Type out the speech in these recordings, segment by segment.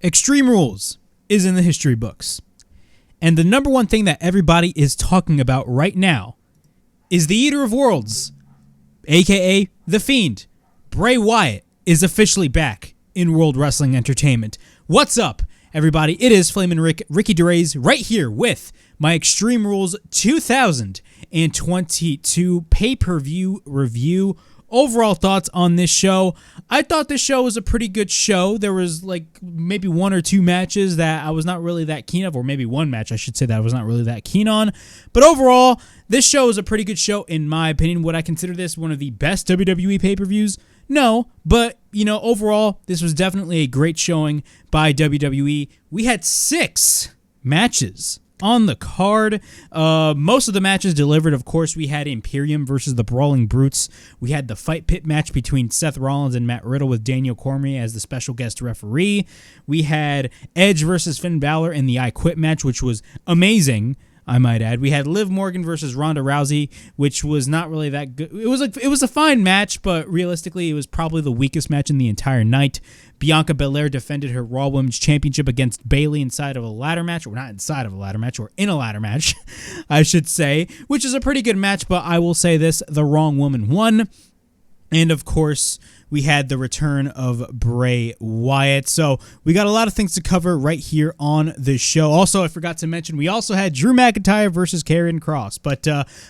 Extreme Rules is in the history books. And the number one thing that everybody is talking about right now is the Eater of Worlds, a.k.a. The Fiend. Bray Wyatt is officially back in World Wrestling Entertainment. What's up, everybody? It is Flamin' Ricky DeRays right here with my Extreme Rules 2022 pay-per-view review. Overall thoughts on this show. I thought this show was a pretty good show. There was like maybe one or two matches that I was not really that keen of, or maybe one match I should say that I was not really that keen on. But overall, this show is a pretty good show in my opinion. Would I consider this one of the best WWE pay-per-views? No, but overall, this was definitely a great showing by WWE. We had 6 matches on the card. Most of the matches delivered. Of course, we had Imperium versus the Brawling Brutes. We had the Fight Pit match between Seth Rollins and Matt Riddle with Daniel Cormier as the special guest referee. We had Edge versus Finn Balor in the I Quit match, which was amazing, I might add. We had Liv Morgan versus Ronda Rousey, which was not really that good. It was a fine match, but realistically, it was probably the weakest match in the entire night. Bianca Belair defended her Raw Women's Championship against Bayley inside of a ladder match, or not inside of a ladder match, or in a ladder match, I should say, which is a pretty good match, but I will say this, the wrong woman won. And of course, we had the return of Bray Wyatt. So we got a lot of things to cover right here on this show. Also, I forgot to mention, we also had Drew McIntyre versus Karrion Kross. But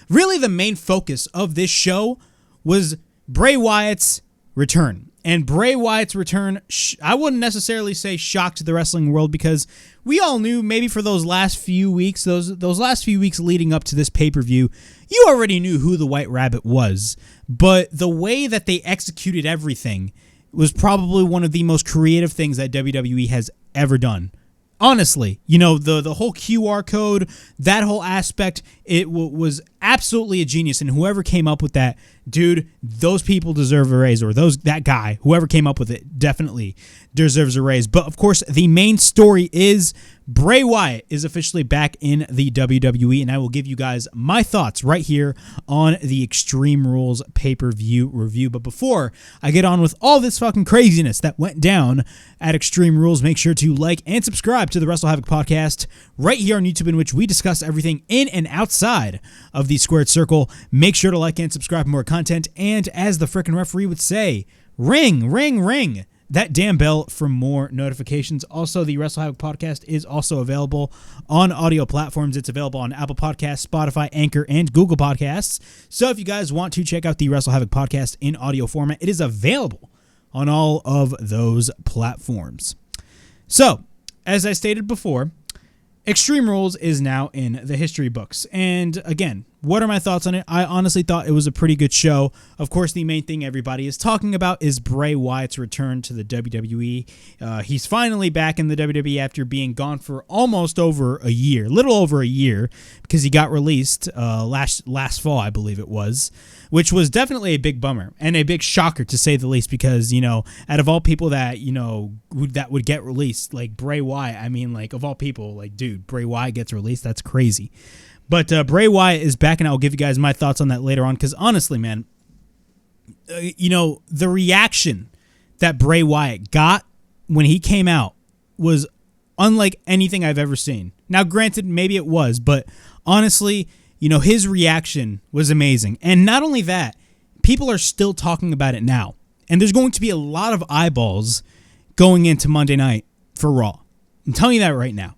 really the main focus of this show was Bray Wyatt's return. And Bray Wyatt's return, I wouldn't necessarily say shocked the wrestling world, because we all knew maybe for those last few weeks, those last few weeks leading up to this pay-per-view, you already knew who the White Rabbit was. But the way that they executed everything was probably one of the most creative things that WWE has ever done. Honestly, the whole QR code, that whole aspect, it was absolutely a genius. And whoever came up with that, dude, those people deserve a raise, or that guy, whoever came up with it, definitely deserves a raise. But of course, the main story is Bray Wyatt is officially back in the WWE, and I will give you guys my thoughts right here on the Extreme Rules pay-per-view review. But before I get on with all this fucking craziness that went down at Extreme Rules, make sure to like and subscribe to the WrestleHavoc podcast right here on YouTube, in which we discuss everything in and outside of the squared circle. Make sure to like and subscribe for more content, and as the frickin' referee would say, ring, ring, ring that damn bell for more notifications. Also, the WrestleHavoc podcast is also available on audio platforms. It's available on Apple Podcasts, Spotify, Anchor, and Google Podcasts. So if you guys want to check out the WrestleHavoc podcast in audio format, it is available on all of those platforms. So, as I stated before, Extreme Rules is now in the history books. And again, what are my thoughts on it? I honestly thought it was a pretty good show. Of course, the main thing everybody is talking about is Bray Wyatt's return to the WWE. He's finally back in the WWE after being gone for almost over a year, little over a year, because he got released last fall, I believe it was, which was definitely a big bummer and a big shocker, to say the least, because, out of all people that, that would get released, like Bray Wyatt, I mean, like, of all people, like, dude, Bray Wyatt gets released, that's crazy. But Bray Wyatt is back, and I'll give you guys my thoughts on that later on, because honestly, man, the reaction that Bray Wyatt got when he came out was unlike anything I've ever seen. Now, granted, maybe it was, but honestly, his reaction was amazing. And not only that, people are still talking about it now. And there's going to be a lot of eyeballs going into Monday night for Raw. I'm telling you that right now.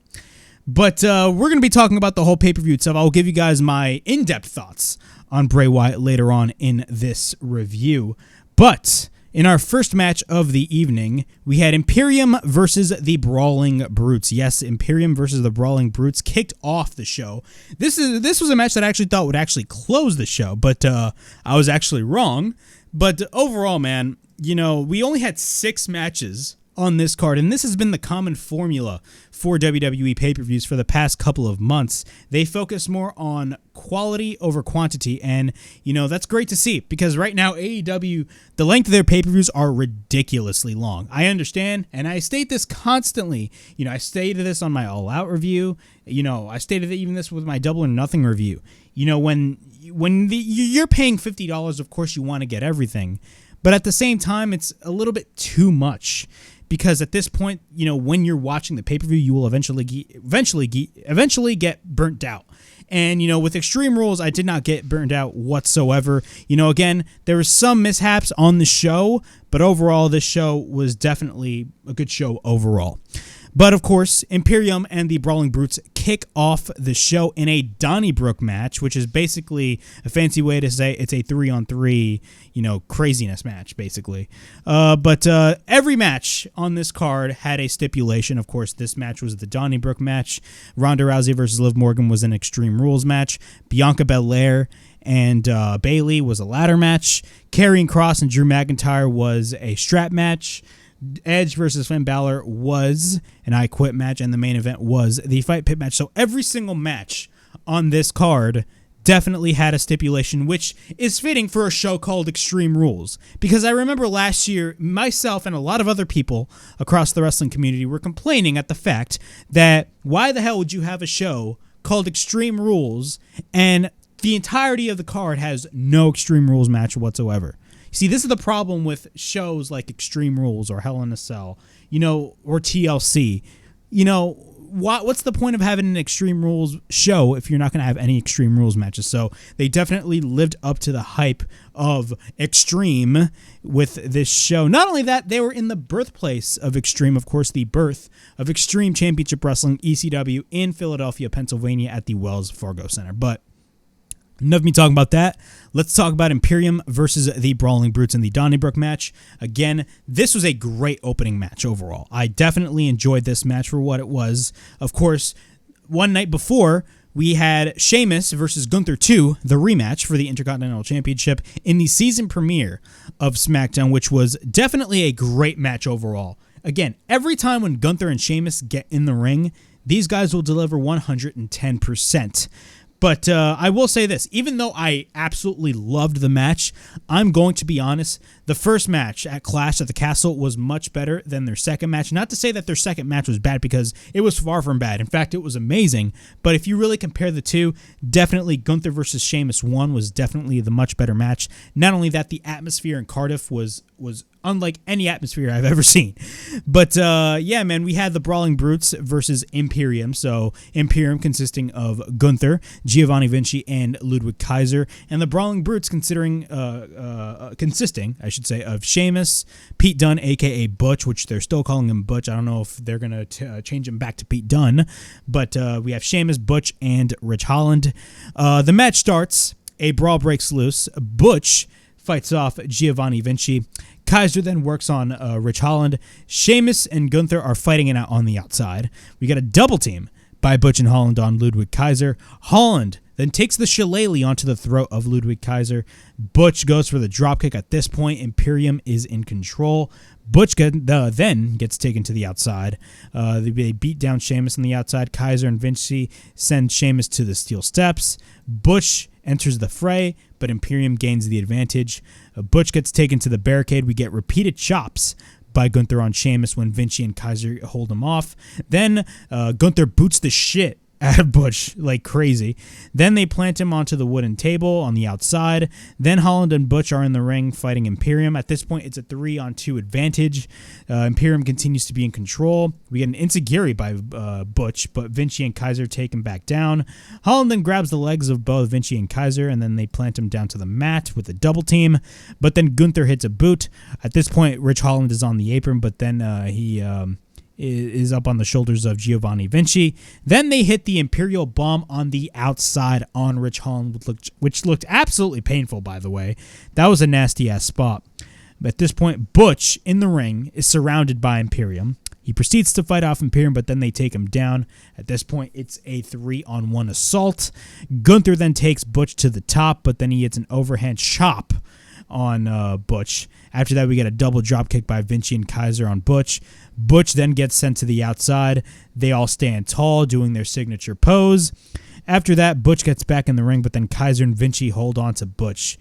But we're going to be talking about the whole pay-per-view itself. I'll give you guys my in-depth thoughts on Bray Wyatt later on in this review. But in our first match of the evening, we had Imperium versus the Brawling Brutes. Yes, Imperium versus the Brawling Brutes kicked off the show. This was a match that I actually thought would actually close the show, but I was actually wrong. But overall, man, we only had 6 matches on this card, and this has been the common formula for WWE pay-per-views for the past couple of months. They focus more on quality over quantity, and that's great to see, because right now AEW, the length of their pay-per-views are ridiculously long. I understand, and I state this constantly. I stated this on my All Out review. I stated even this with my Double or Nothing review. When you're paying $50, of course you want to get everything, but at the same time, it's a little bit too much, because at this point, when you're watching the pay-per-view, you will eventually get burnt out. And, with Extreme Rules, I did not get burnt out whatsoever. Again, there were some mishaps on the show, but overall, this show was definitely a good show overall. But, of course, Imperium and the Brawling Brutes kick off the show in a Donnybrook match, which is basically a fancy way to say it's a 3-on-3, craziness match, basically. But every match on this card had a stipulation. Of course, this match was the Donnybrook match. Ronda Rousey versus Liv Morgan was an Extreme Rules match. Bianca Belair and Bayley was a ladder match. Karrion, Kross, and Drew McIntyre was a strap match. Edge versus Finn Balor was an I Quit match, and the main event was the Fight Pit match. So every single match on this card definitely had a stipulation, which is fitting for a show called Extreme Rules. Because I remember last year, myself and a lot of other people across the wrestling community were complaining at the fact that why the hell would you have a show called Extreme Rules and the entirety of the card has no Extreme Rules match whatsoever? See, this is the problem with shows like Extreme Rules or Hell in a Cell, or TLC. What's the point of having an Extreme Rules show if you're not going to have any Extreme Rules matches? So they definitely lived up to the hype of Extreme with this show. Not only that, they were in the birthplace of Extreme, of course, the birth of Extreme Championship Wrestling, ECW, in Philadelphia, Pennsylvania at the Wells Fargo Center. But enough of me talking about that. Let's talk about Imperium versus the Brawling Brutes in the Donnybrook match. Again, this was a great opening match overall. I definitely enjoyed this match for what it was. Of course, one night before, we had Sheamus versus Gunther 2, the rematch for the Intercontinental Championship in the season premiere of SmackDown, which was definitely a great match overall. Again, every time when Gunther and Sheamus get in the ring, these guys will deliver 110%. But I will say this, even though I absolutely loved the match, I'm going to be honest, the first match at Clash at the Castle was much better than their second match. Not to say that their second match was bad, because it was far from bad. In fact, it was amazing. But if you really compare the two, definitely Gunther versus Sheamus 1 was definitely the much better match. Not only that, the atmosphere in Cardiff was unlike any atmosphere I've ever seen. But yeah, man, we had the Brawling Brutes versus Imperium. So Imperium consisting of Gunther, Giovanni Vinci, and Ludwig Kaiser, and the Brawling Brutes consisting, I should say, of Sheamus, Pete Dunne, aka Butch, which they're still calling him Butch. I don't know if they're gonna change him back to Pete Dunne, but we have Sheamus, Butch, and Rich Holland. The match starts. A brawl breaks loose. Butch fights off Giovanni Vinci. Kaiser then works on Rich Holland. Sheamus and Gunther are fighting it out on the outside. We got a double team by Butch and Holland on Ludwig Kaiser. Holland then takes the shillelagh onto the throat of Ludwig Kaiser. Butch goes for the dropkick. At this point, Imperium is in control. Butch then gets taken to the outside. They beat down Sheamus on the outside. Kaiser and Vinci send Sheamus to the steel steps. Butch enters the fray, but Imperium gains the advantage. Butch gets taken to the barricade. We get repeated chops by Gunther on Sheamus when Vinci and Kaiser hold him off. Then Gunther boots the shit out of Butch like crazy. Then they plant him onto the wooden table on the outside. Then Holland and Butch are in the ring fighting Imperium. At this point, it's a 3-on-2 advantage. Imperium continues to be in control. We get an enziguri by Butch, but Vinci and Kaiser take him back down. Holland then grabs the legs of both Vinci and Kaiser, and then they plant him down to the mat with a double team. But then Gunther hits a boot. At this point, Rich Holland is on the apron, but then he is up on the shoulders of Giovanni Vinci. Then they hit the Imperial Bomb on the outside on Rich Holland, which looked absolutely painful, by the way. That was a nasty-ass spot. But at this point, Butch, in the ring, is surrounded by Imperium. He proceeds to fight off Imperium, but then they take him down. At this point, it's a 3-on-1 assault. Gunther then takes Butch to the top, but then he hits an overhand chop on Butch. After that, we get a double drop kick by Vinci and Kaiser on Butch. Butch then gets sent to the outside. They all stand tall, doing their signature pose. After that, Butch gets back in the ring, but then Kaiser and Vinci hold on to Butch.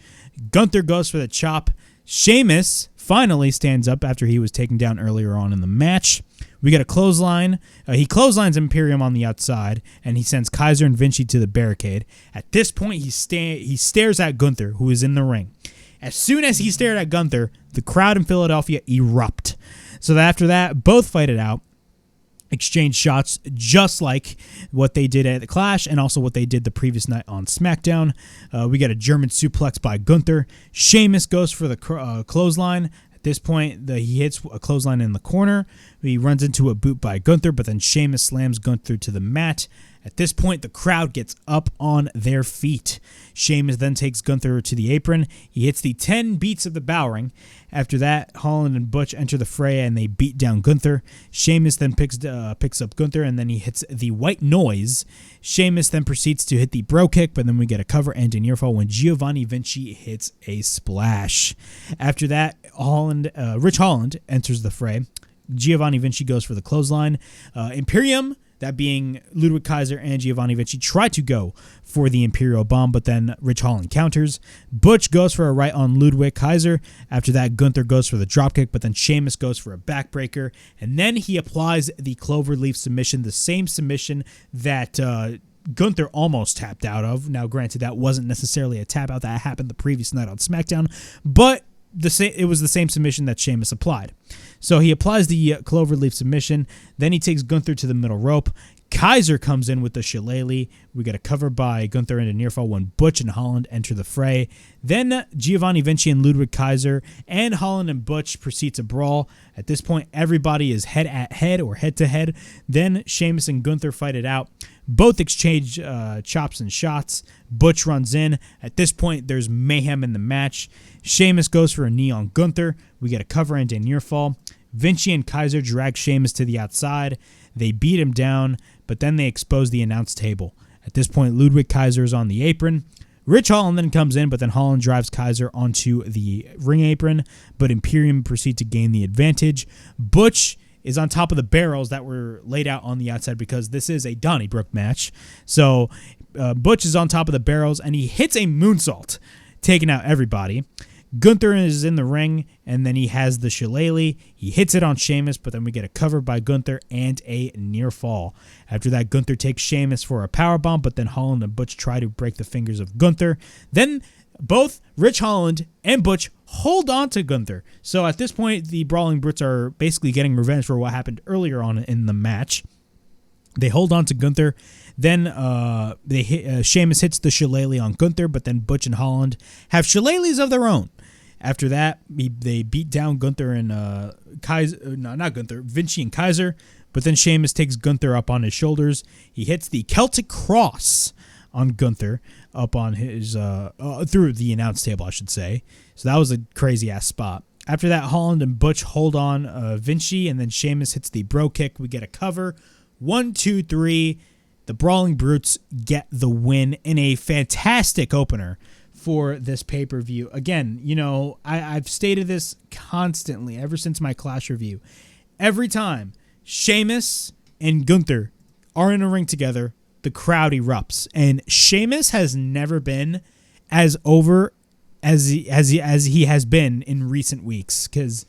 Gunther goes for the chop. Sheamus finally stands up after he was taken down earlier on in the match. We get a clothesline. He clotheslines Imperium on the outside, and he sends Kaiser and Vinci to the barricade. At this point, he stares at Gunther, who is in the ring. As soon as he stared at Gunther, the crowd in Philadelphia erupt. So after that, both fight it out, exchange shots just like what they did at the Clash and also what they did the previous night on SmackDown. We got a German suplex by Gunther. Sheamus goes for the clothesline. At this point, he hits a clothesline in the corner. He runs into a boot by Gunther, but then Sheamus slams Gunther to the mat. At this point, the crowd gets up on their feet. Sheamus then takes Gunther to the apron. He hits the 10 beats of the bowring. After that, Holland and Butch enter the fray and they beat down Gunther. Sheamus then picks up Gunther and then he hits the white noise. Sheamus then proceeds to hit the bro kick, but then we get a cover and a near fall when Giovanni Vinci hits a splash. After that, Rich Holland enters the fray. Giovanni Vinci goes for the clothesline. Imperium, that being Ludwig Kaiser and Giovanni Vinci, try to go for the Imperial Bomb, but then Rich Holland counters. Butch goes for a right on Ludwig Kaiser. After that, Gunther goes for the dropkick, but then Sheamus goes for a backbreaker. And then he applies the cloverleaf submission, the same submission that Gunther almost tapped out of. Now, granted, that wasn't necessarily a tap out that happened the previous night on SmackDown, but it was the same submission that Sheamus applied. So he applies the cloverleaf submission. Then he takes Gunther to the middle rope. Kaiser comes in with the shillelagh. We got a cover by Gunther and a near fall when Butch and Holland enter the fray. Then Giovanni Vinci and Ludwig Kaiser and Holland and Butch proceed to brawl. At this point, everybody is head at head or head to head. Then Sheamus and Gunther fight it out. Both exchange chops and shots. Butch runs in. At this point, there's mayhem in the match. Sheamus goes for a knee on Gunther. We get a cover and a near fall. Vinci and Kaiser drag Sheamus to the outside. They beat him down, but then they expose the announce table. At this point, Ludwig Kaiser is on the apron. Rich Holland then comes in, but then Holland drives Kaiser onto the ring apron, but Imperium proceed to gain the advantage. Butch is on top of the barrels that were laid out on the outside because this is a Donnybrook match. So Butch is on top of the barrels, and he hits a moonsault, taking out everybody. Gunther is in the ring, and then he has the shillelagh. He hits it on Sheamus, but then we get a cover by Gunther and a near fall. After that, Gunther takes Sheamus for a powerbomb, but then Holland and Butch try to break the fingers of Gunther. Then both Rich Holland and Butch hold on to Gunther. So at this point, the Brawling Brutes are basically getting revenge for what happened earlier on in the match. They hold on to Gunther. Then Sheamus hits the shillelagh on Gunther, but then Butch and Holland have shillelaghs of their own. After that, they beat down Gunther and Vinci and Kaiser, but then Sheamus takes Gunther up on his shoulders. He hits the Celtic Cross on Gunther up on his through the announce table, I should say. So that was a crazy ass spot. After that, Holland and Butch hold on Vinci, and then Sheamus hits the bro kick. We get a cover. 1, 2, 3. The Brawling Brutes get the win in a fantastic opener for this pay-per-view. Again, you know, I've stated this constantly ever since my Clash review. Every time Sheamus and Gunther are in a ring together, the crowd erupts. And Sheamus has never been as over as he has been in recent weeks. Because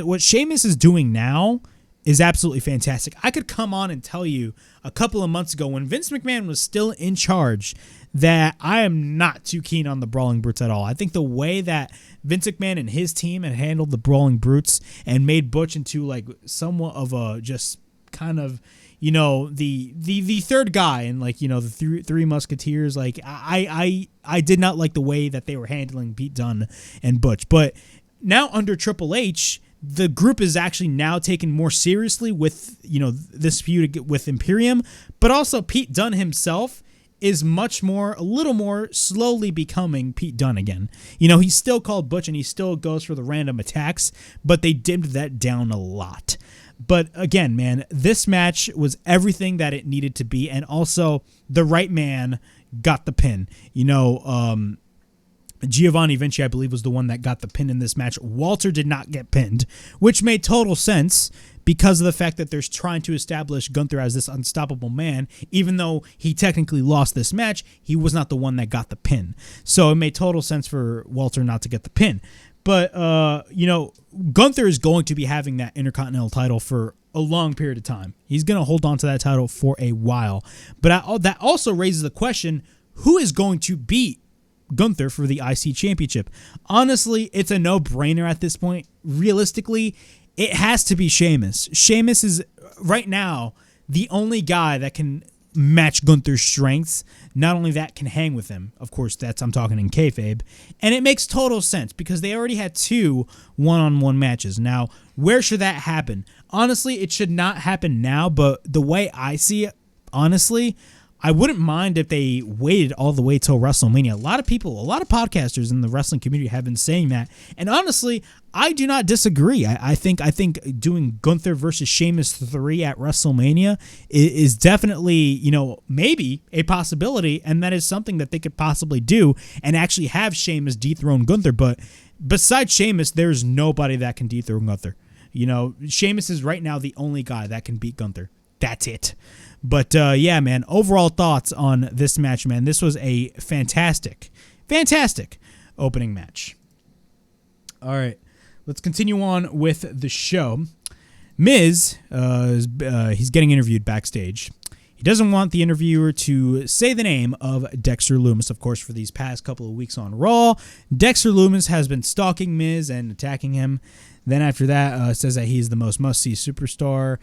what Sheamus is doing now is absolutely fantastic. I could come on and tell you a couple of months ago when Vince McMahon was still in charge that I am not too keen on the Brawling Brutes at all. I think the way that Vince McMahon and his team had handled the Brawling Brutes and made Butch into like somewhat of a just kind of, you know, the third guy and like, you know, the three Musketeers, like I did not like the way that they were handling Pete Dunne and Butch. But now under Triple H, the group is actually now taken more seriously with, you know, this feud with Imperium, but also Pete Dunne himself is a little more slowly becoming Pete Dunne again. You know, he's still called Butch and he still goes for the random attacks, but they dimmed that down a lot. But again, man, this match was everything that it needed to be, and also the right man got the pin. You know, Giovanni Vinci, I believe, was the one that got the pin in this match. Walter did not get pinned, which made total sense because of the fact that they're trying to establish Gunther as this unstoppable man. Even though he technically lost this match, he was not the one that got the pin. So it made total sense for Walter not to get the pin. But, you know, Gunther is going to be having that Intercontinental title for a long period of time. He's going to hold on to that title for a while. But that also raises the question, who is going to beat Gunther for the IC Championship? Honestly, it's a no-brainer at this point. Realistically, it has to be Sheamus. Sheamus is right now the only guy that can match Gunther's strengths. Not only that, can hang with him. Of course, I'm talking in kayfabe. And it makes total sense because they already had 2 one-on-one matches. Now, where should that happen? Honestly, it should not happen now, but the way I see it, honestly, I wouldn't mind if they waited all the way till WrestleMania. A lot of podcasters in the wrestling community have been saying that. And honestly, I do not disagree. I think doing Gunther versus Sheamus 3 at WrestleMania is definitely, maybe a possibility. And that is something that they could possibly do and actually have Sheamus dethrone Gunther. But besides Sheamus, there's nobody that can dethrone Gunther. Sheamus is right now the only guy that can beat Gunther. That's it. But, yeah, man, overall thoughts on this match, man. This was a fantastic opening match. All right, let's continue on with the show. Miz, he's getting interviewed backstage. He doesn't want the interviewer to say the name of Dexter Lumis. Of course, for these past couple of weeks on Raw, Dexter Lumis has been stalking Miz and attacking him. Then after that, says that he's the most must-see superstar.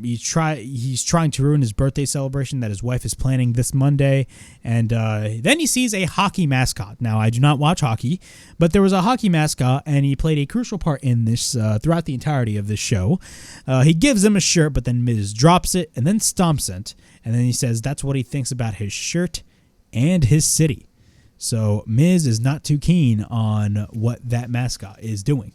He's trying to ruin his birthday celebration that his wife is planning this Monday. And then he sees a hockey mascot. Now, I do not watch hockey, but there was a hockey mascot, and he played a crucial part in this throughout the entirety of this show. He gives him a shirt, but then Miz drops it and then stomps it. And then he says that's what he thinks about his shirt and his city. So Miz is not too keen on what that mascot is doing.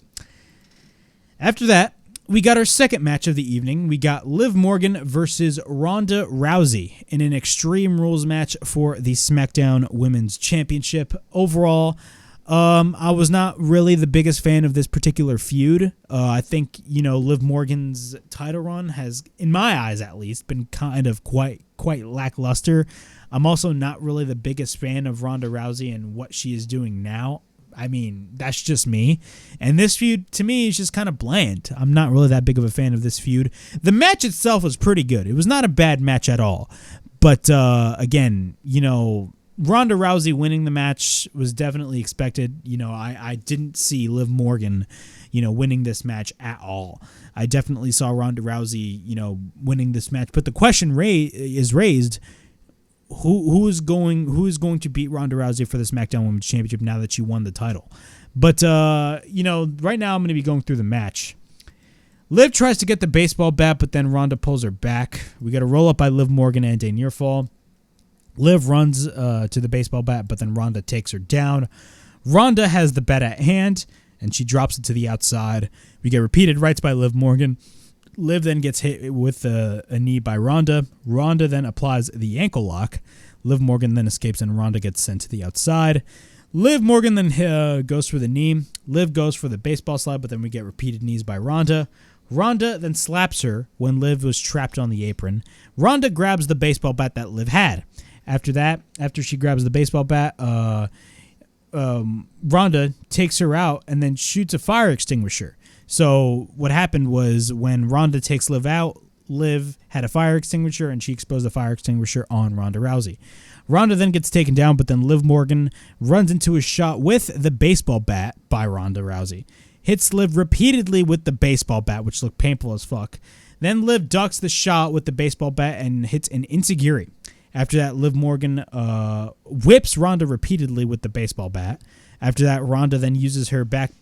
After that, we got our second match of the evening. We got Liv Morgan versus Ronda Rousey in an Extreme Rules match for the SmackDown Women's Championship. Overall, I was not really the biggest fan of this particular feud. I think, Liv Morgan's title run has, in my eyes at least, been kind of quite lackluster. I'm also not really the biggest fan of Ronda Rousey and what she is doing now. I mean, that's just me. And this feud, to me, is just kind of bland. I'm not really that big of a fan of this feud. The match itself was pretty good. It was not a bad match at all. But, again, Ronda Rousey winning the match was definitely expected. I didn't see Liv Morgan, winning this match at all. I definitely saw Ronda Rousey, winning this match. But the question is raised, who is going to beat Ronda Rousey for the SmackDown Women's Championship now that she won the title? But, right now I'm going to be going through the match. Liv tries to get the baseball bat, but then Ronda pulls her back. We got a roll-up by Liv Morgan and a near fall. Liv runs to the baseball bat, but then Ronda takes her down. Ronda has the bat at hand, and she drops it to the outside. We get repeated rights by Liv Morgan. Liv then gets hit with a knee by Ronda. Ronda then applies the ankle lock. Liv Morgan then escapes, and Ronda gets sent to the outside. Liv Morgan then goes for the knee. Liv goes for the baseball slide, but then we get repeated knees by Ronda. Ronda then slaps her when Liv was trapped on the apron. Ronda grabs the baseball bat that Liv had. After she grabs the baseball bat, Ronda takes her out and then shoots a fire extinguisher. So what happened was when Ronda takes Liv out, Liv had a fire extinguisher and she exposed the fire extinguisher on Ronda Rousey. Ronda then gets taken down, but then Liv Morgan runs into a shot with the baseball bat by Ronda Rousey. Hits Liv repeatedly with the baseball bat, which looked painful as fuck. Then Liv ducks the shot with the baseball bat and hits an enziguri. After that, Liv Morgan whips Ronda repeatedly with the baseball bat. After that, Ronda then uses her black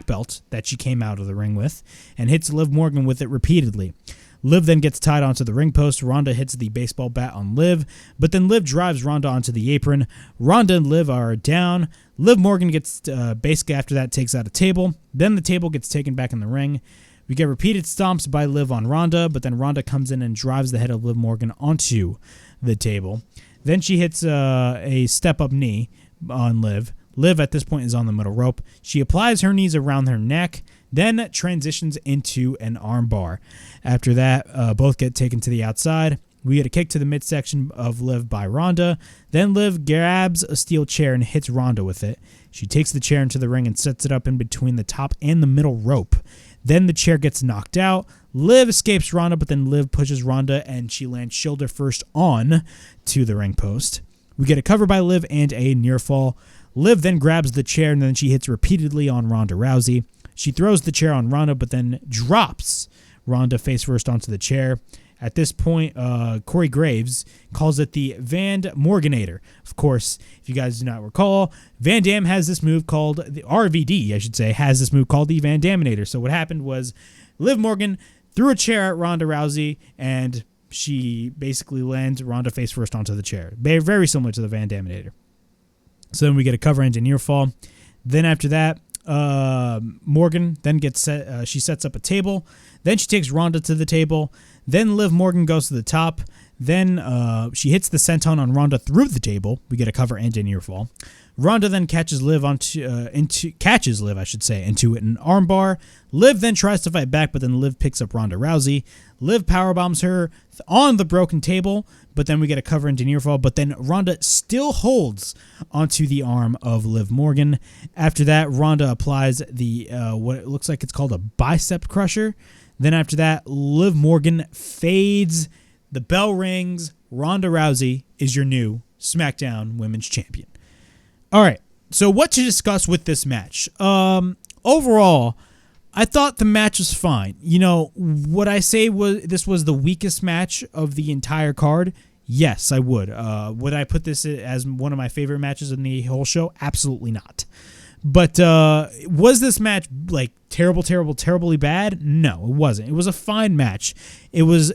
belt that she came out of the ring with and hits Liv Morgan with it repeatedly. Liv then gets tied onto the ring post. Ronda hits the baseball bat on Liv, but then Liv drives Ronda onto the apron. Ronda and Liv are down. Liv Morgan gets basically after that takes out a table. Then the table gets taken back in the ring. We get repeated stomps by Liv on Ronda, but then Ronda comes in and drives the head of Liv Morgan onto the table. Then she hits a step-up knee on Liv. Liv at this point is on the middle rope. She applies her knees around her neck, then transitions into an armbar. After that, both get taken to the outside. We get a kick to the midsection of Liv by Ronda. Then Liv grabs a steel chair and hits Ronda with it. She takes the chair into the ring and sets it up in between the top and the middle rope. Then the chair gets knocked out. Liv escapes Ronda, but then Liv pushes Ronda and she lands shoulder first on to the ring post. We get a cover by Liv and a near fall. Liv then grabs the chair and then she hits repeatedly on Ronda Rousey. She throws the chair on Ronda, but then drops Ronda face first onto the chair. At this point, Corey Graves calls it the Van Morganator. Of course, if you guys do not recall, Van Dam has this move called, the RVD, I should say, has this move called the Van Daminator. So what happened was Liv Morgan threw a chair at Ronda Rousey, and she basically lands Ronda face first onto the chair. Very similar to the Van Daminator. So then we get a cover and a near fall. Then after that, Morgan then gets set. She sets up a table. Then she takes Ronda to the table. Then Liv Morgan goes to the top. Then she hits the senton on Ronda through the table. We get a cover and a near fall. Ronda then catches Liv into an armbar. Liv then tries to fight back, but then Liv picks up Ronda Rousey. Liv powerbombs her on the broken table, but then we get a cover into near fall. But then Ronda still holds onto the arm of Liv Morgan. After that, Ronda applies the what it looks like it's called a bicep crusher. Then after that, Liv Morgan fades. The bell rings. Ronda Rousey is your new SmackDown Women's Champion. All right, so what to discuss with this match? Overall, I thought the match was fine. You know, would I say this was the weakest match of the entire card? Yes, I would. Would I put this as one of my favorite matches in the whole show? Absolutely not. But was this match like terribly bad? No, it wasn't. It was a fine match. It was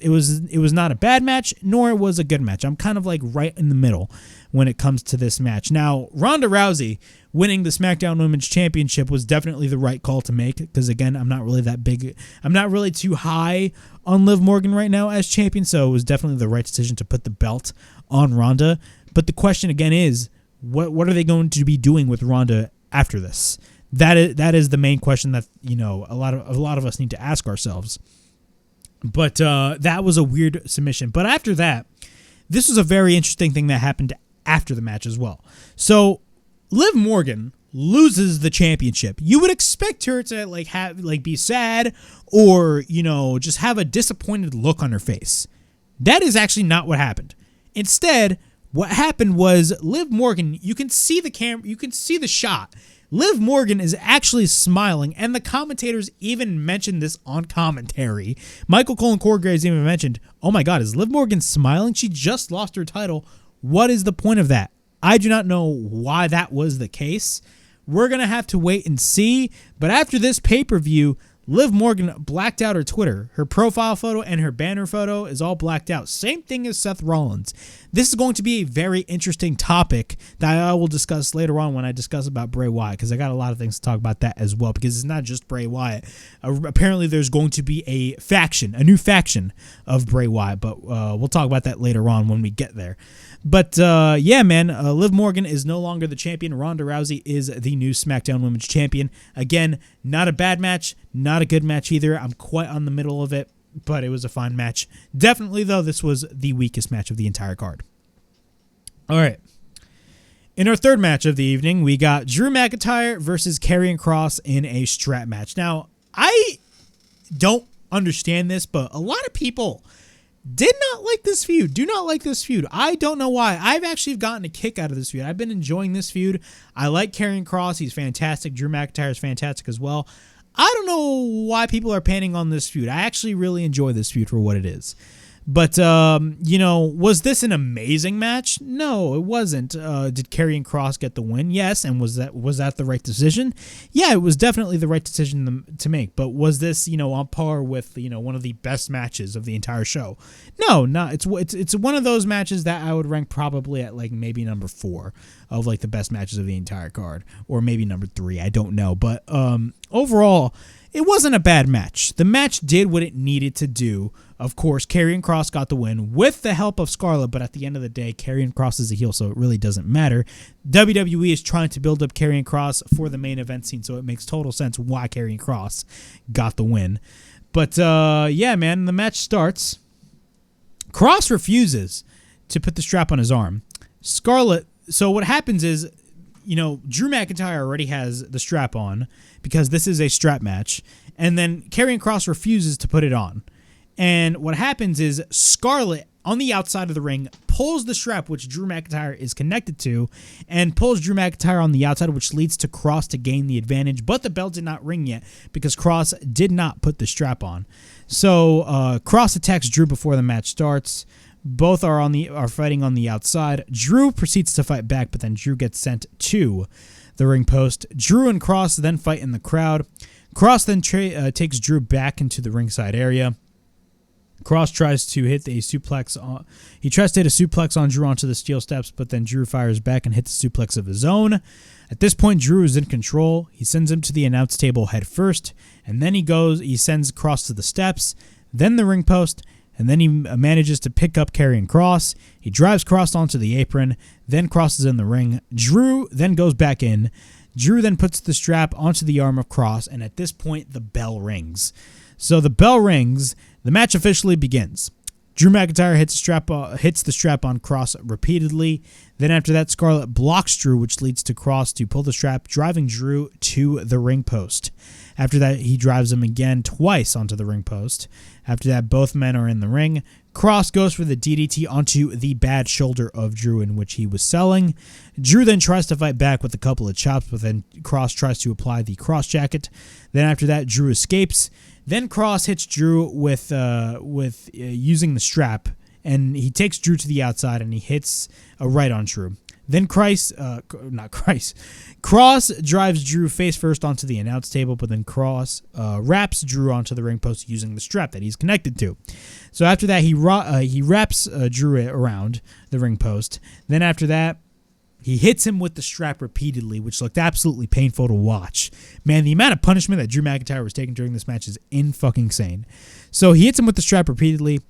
not a bad match, nor it was a good match. I'm kind of like right in the middle when it comes to this match. Now, Ronda Rousey winning the SmackDown Women's Championship was definitely the right call to make, because again, I'm not really too high on Liv Morgan right now as champion, so it was definitely the right decision to put the belt on Ronda. But the question again is, what are they going to be doing with Ronda after this? That is the main question that, you know, a lot of us need to ask ourselves. But that was a weird submission. But after that, this was a very interesting thing that happened after the match as well. So Liv Morgan loses the championship. You would expect her to be sad, or, you know, just have a disappointed look on her face. That is actually not what happened. Instead, what happened was Liv Morgan, you can see the camera, you can see the shot. Liv Morgan is actually smiling, and the commentators even mentioned this on commentary. Michael Cole and Corey Graves even mentioned, oh my God, is Liv Morgan smiling? She just lost her title. What is the point of that? I do not know why that was the case. We're going to have to wait and see. But after this pay-per-view, Liv Morgan blacked out her Twitter. Her profile photo and her banner photo is all blacked out. Same thing as Seth Rollins. This is going to be a very interesting topic that I will discuss later on when I discuss about Bray Wyatt, because I got a lot of things to talk about that as well, because it's not just Bray Wyatt. Apparently there's going to be a new faction of Bray Wyatt, but we'll talk about that later on when we get there. But yeah, man, Liv Morgan is no longer the champion. Ronda Rousey is the new SmackDown Women's Champion. Again, not a bad match, not a good match either. I'm quite on the middle of it, but it was a fine match. Definitely, though, this was the weakest match of the entire card. All right. In our third match of the evening, we got Drew McIntyre versus Karrion Kross in a strap match. Now, I don't understand this, but a lot of people did not like this feud. Do not like this feud. I don't know why. I've actually gotten a kick out of this feud. I've been enjoying this feud. I like Karrion Kross. He's fantastic. Drew McIntyre is fantastic as well. I don't know why people are panning on this feud. I actually really enjoy this feud for what it is. But, you know, was this an amazing match? No, it wasn't. Did Karrion Kross get the win? Yes. And was that the right decision? Yeah, it was definitely the right decision to make. But was this, you know, on par with, you know, one of the best matches of the entire show? No, not. It's one of those matches that I would rank probably at like maybe number 4 of like the best matches of the entire card, or maybe number 3. I don't know. But overall, it wasn't a bad match. The match did what it needed to do. Of course, Karrion Kross got the win with the help of Scarlett, but at the end of the day, Karrion Kross is a heel, so it really doesn't matter. WWE is trying to build up Karrion Kross for the main event scene, so it makes total sense why Karrion Kross got the win. But, yeah, man, the match starts. Kross refuses to put the strap on his arm. Scarlett, so what happens is, you know, Drew McIntyre already has the strap on because this is a strap match, and then Karrion Kross refuses to put it on. And what happens is Scarlett, on the outside of the ring, pulls the strap, which Drew McIntyre is connected to, and pulls Drew McIntyre on the outside, which leads to Kross to gain the advantage. But the bell did not ring yet because Kross did not put the strap on. So Kross attacks Drew before the match starts. Both are fighting on the outside. Drew proceeds to fight back, but then Drew gets sent to the ring post. Drew and Kross then fight in the crowd. Kross then takes Drew back into the ringside area. Kross tries to hit a suplex on Drew onto the steel steps, but then Drew fires back and hits a suplex of his own. At this point, Drew is in control. He sends him to the announce table head first, and then he sends Kross to the steps, then the ring post, and then he manages to pick up Karrion Kross. He drives Kross onto the apron, then crosses in the ring. Drew then goes back in. Drew then puts the strap onto the arm of Kross, and at this point, the bell rings. So the bell rings, the match officially begins. Drew McIntyre hits the strap on Kross repeatedly. Then after that, Scarlett blocks Drew, which leads to Kross to pull the strap, driving Drew to the ring post. After that, he drives him again twice onto the ring post. After that, both men are in the ring. Kross goes for the DDT onto the bad shoulder of Drew, in which he was selling. Drew then tries to fight back with a couple of chops, but then Kross tries to apply the cross jacket. Then after that, Drew escapes. Then Kross hits Drew with using the strap, and he takes Drew to the outside, and he hits a right on Drew. Then Kross drives Drew face first onto the announce table, but then Kross wraps Drew onto the ring post using the strap that he's connected to. So after that, he wraps Drew around the ring post. Then after that, he hits him with the strap repeatedly, which looked absolutely painful to watch. Man, the amount of punishment that Drew McIntyre was taking during this match is in-fucking-sane. So he hits him with the strap repeatedly.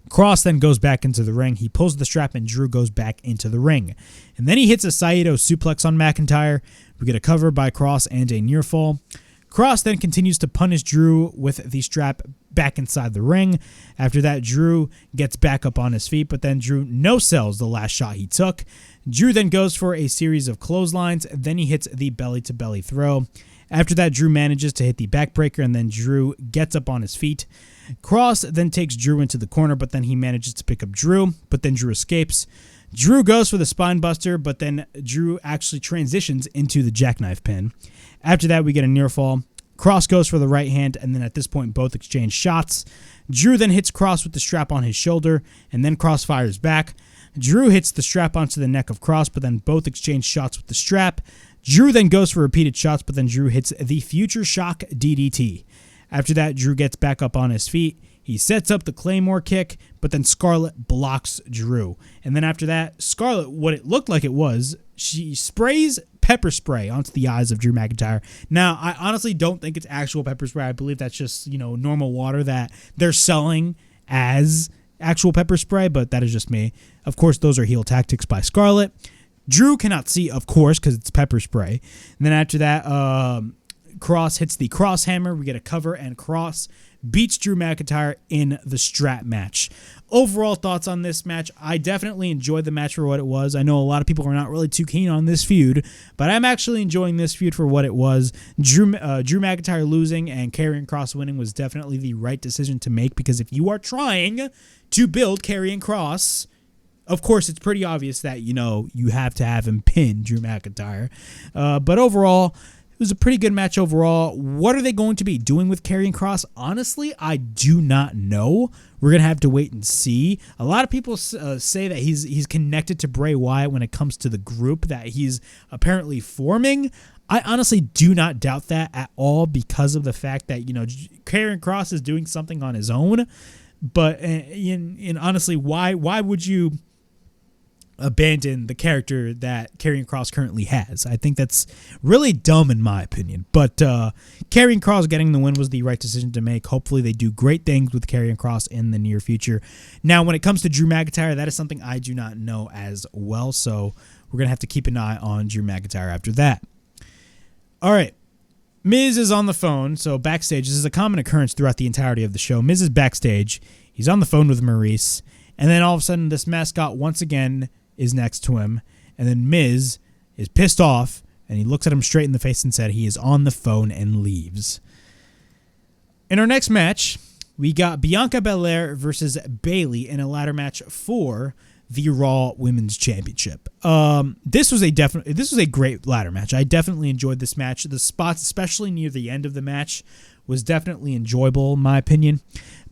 Kross then goes back into the ring. He pulls the strap, and Drew goes back into the ring. And then he hits a Saito suplex on McIntyre. We get a cover by Kross and a near fall. Kross then continues to punish Drew with the strap back inside the ring. After that, Drew gets back up on his feet, but then Drew no-sells the last shot he took. Drew then goes for a series of clotheslines. Then he hits the belly-to-belly throw. After that, Drew manages to hit the backbreaker, and then Drew gets up on his feet. Kross then takes Drew into the corner, but then he manages to pick up Drew, but then Drew escapes. Drew goes for the spine buster, but then Drew actually transitions into the jackknife pin. After that, we get a near fall. Kross goes for the right hand, and then at this point, both exchange shots. Drew then hits Kross with the strap on his shoulder, and then Kross fires back. Drew hits the strap onto the neck of Kross, but then both exchange shots with the strap. Drew then goes for repeated shots, but then Drew hits the Future Shock DDT. After that, Drew gets back up on his feet. He sets up the Claymore kick, but then Scarlett blocks Drew. And then after that, Scarlett, what it looked like it was, she sprays pepper spray onto the eyes of Drew McIntyre. Now, I honestly don't think it's actual pepper spray. I believe that's just, normal water that they're selling as actual pepper spray, but that is just me. Of course, those are heel tactics by Scarlett. Drew cannot see, of course, because it's pepper spray. And then after that, Kross hits the cross hammer. We get a cover, and Kross beats Drew McIntyre in the strap match. Overall thoughts on this match, I definitely enjoyed the match for what it was. I know a lot of people are not really too keen on this feud, but I'm actually enjoying this feud for what it was. Drew McIntyre losing and Karrion Kross winning was definitely the right decision to make, because if you are trying to build Karrion Kross, of course, it's pretty obvious that, you have to have him pin Drew McIntyre. But overall, it was a pretty good match overall. What are they going to be doing with Karrion Kross? Honestly, I do not know. We're going to have to wait and see. A lot of people say that he's connected to Bray Wyatt when it comes to the group that he's apparently forming. I honestly do not doubt that at all, because of the fact that, Karrion Kross is doing something on his own. But honestly, why would you abandon the character that Karrion Kross currently has? I think that's really dumb in my opinion. But Karrion Kross getting the win was the right decision to make. Hopefully they do great things with Karrion Kross in the near future. Now, when it comes to Drew McIntyre, that is something I do not know as well. So we're going to have to keep an eye on Drew McIntyre after that. All right. Miz is on the phone. So backstage, this is a common occurrence throughout the entirety of the show. Miz is backstage. He's on the phone with Maurice. And then all of a sudden, this mascot once again is next to him, and then Miz is pissed off, and he looks at him straight in the face and said he is on the phone, and leaves. In our next match, we got Bianca Belair versus Bayley in a ladder match for the Raw Women's Championship. This was a great ladder match. I definitely enjoyed this match. The spots, especially near the end of the match, was definitely enjoyable in my opinion.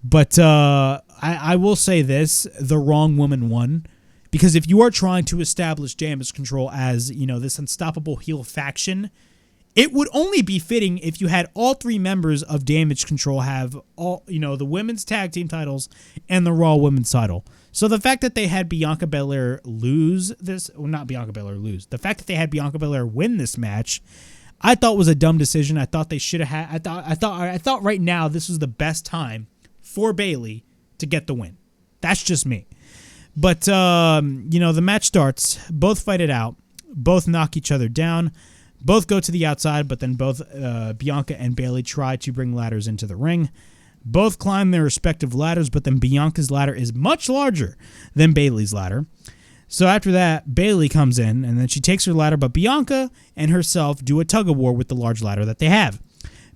But I will say this: the wrong woman won. Because if you are trying to establish Damage Control as, this unstoppable heel faction, it would only be fitting if you had all three members of Damage Control have all, the women's tag team titles and the Raw Women's title. So the fact that they had Bianca Belair lose this, well, not Bianca Belair lose, the fact that they had Bianca Belair win this match, I thought was a dumb decision. I thought they should have had, I thought right now this was the best time for Bayley to get the win. That's just me. But, the match starts. Both fight it out. Both knock each other down. Both go to the outside, but then both Bianca and Bayley try to bring ladders into the ring. Both climb their respective ladders, but then Bianca's ladder is much larger than Bayley's ladder. So after that, Bayley comes in, and then she takes her ladder, but Bianca and herself do a tug-of-war with the large ladder that they have.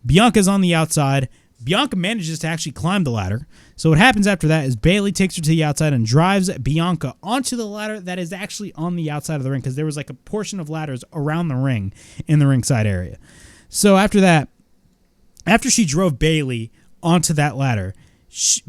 Bianca's on the outside. Bianca manages to actually climb the ladder. So what happens after that is Bayley takes her to the outside and drives Bianca onto the ladder that is actually on the outside of the ring, because there was like a portion of ladders around the ring in the ringside area. So after that, after she drove Bayley onto that ladder,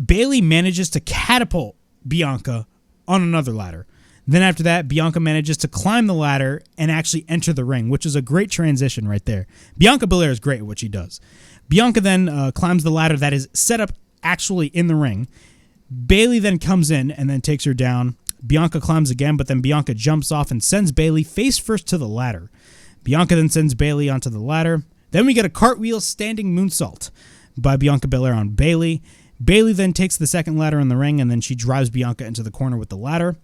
Bayley manages to catapult Bianca on another ladder. Then after that, Bianca manages to climb the ladder and actually enter the ring, which is a great transition right there. Bianca Belair is great at what she does. Bianca then climbs the ladder that is set up actually in the ring. Bayley then comes in and then takes her down. Bianca climbs again, but then Bianca jumps off and sends Bayley face first to the ladder. Bianca then sends Bayley onto the ladder. Then we get a cartwheel standing moonsault by Bianca Belair on Bayley. Bayley then takes the second ladder in the ring, and then she drives Bianca into the corner with the ladder.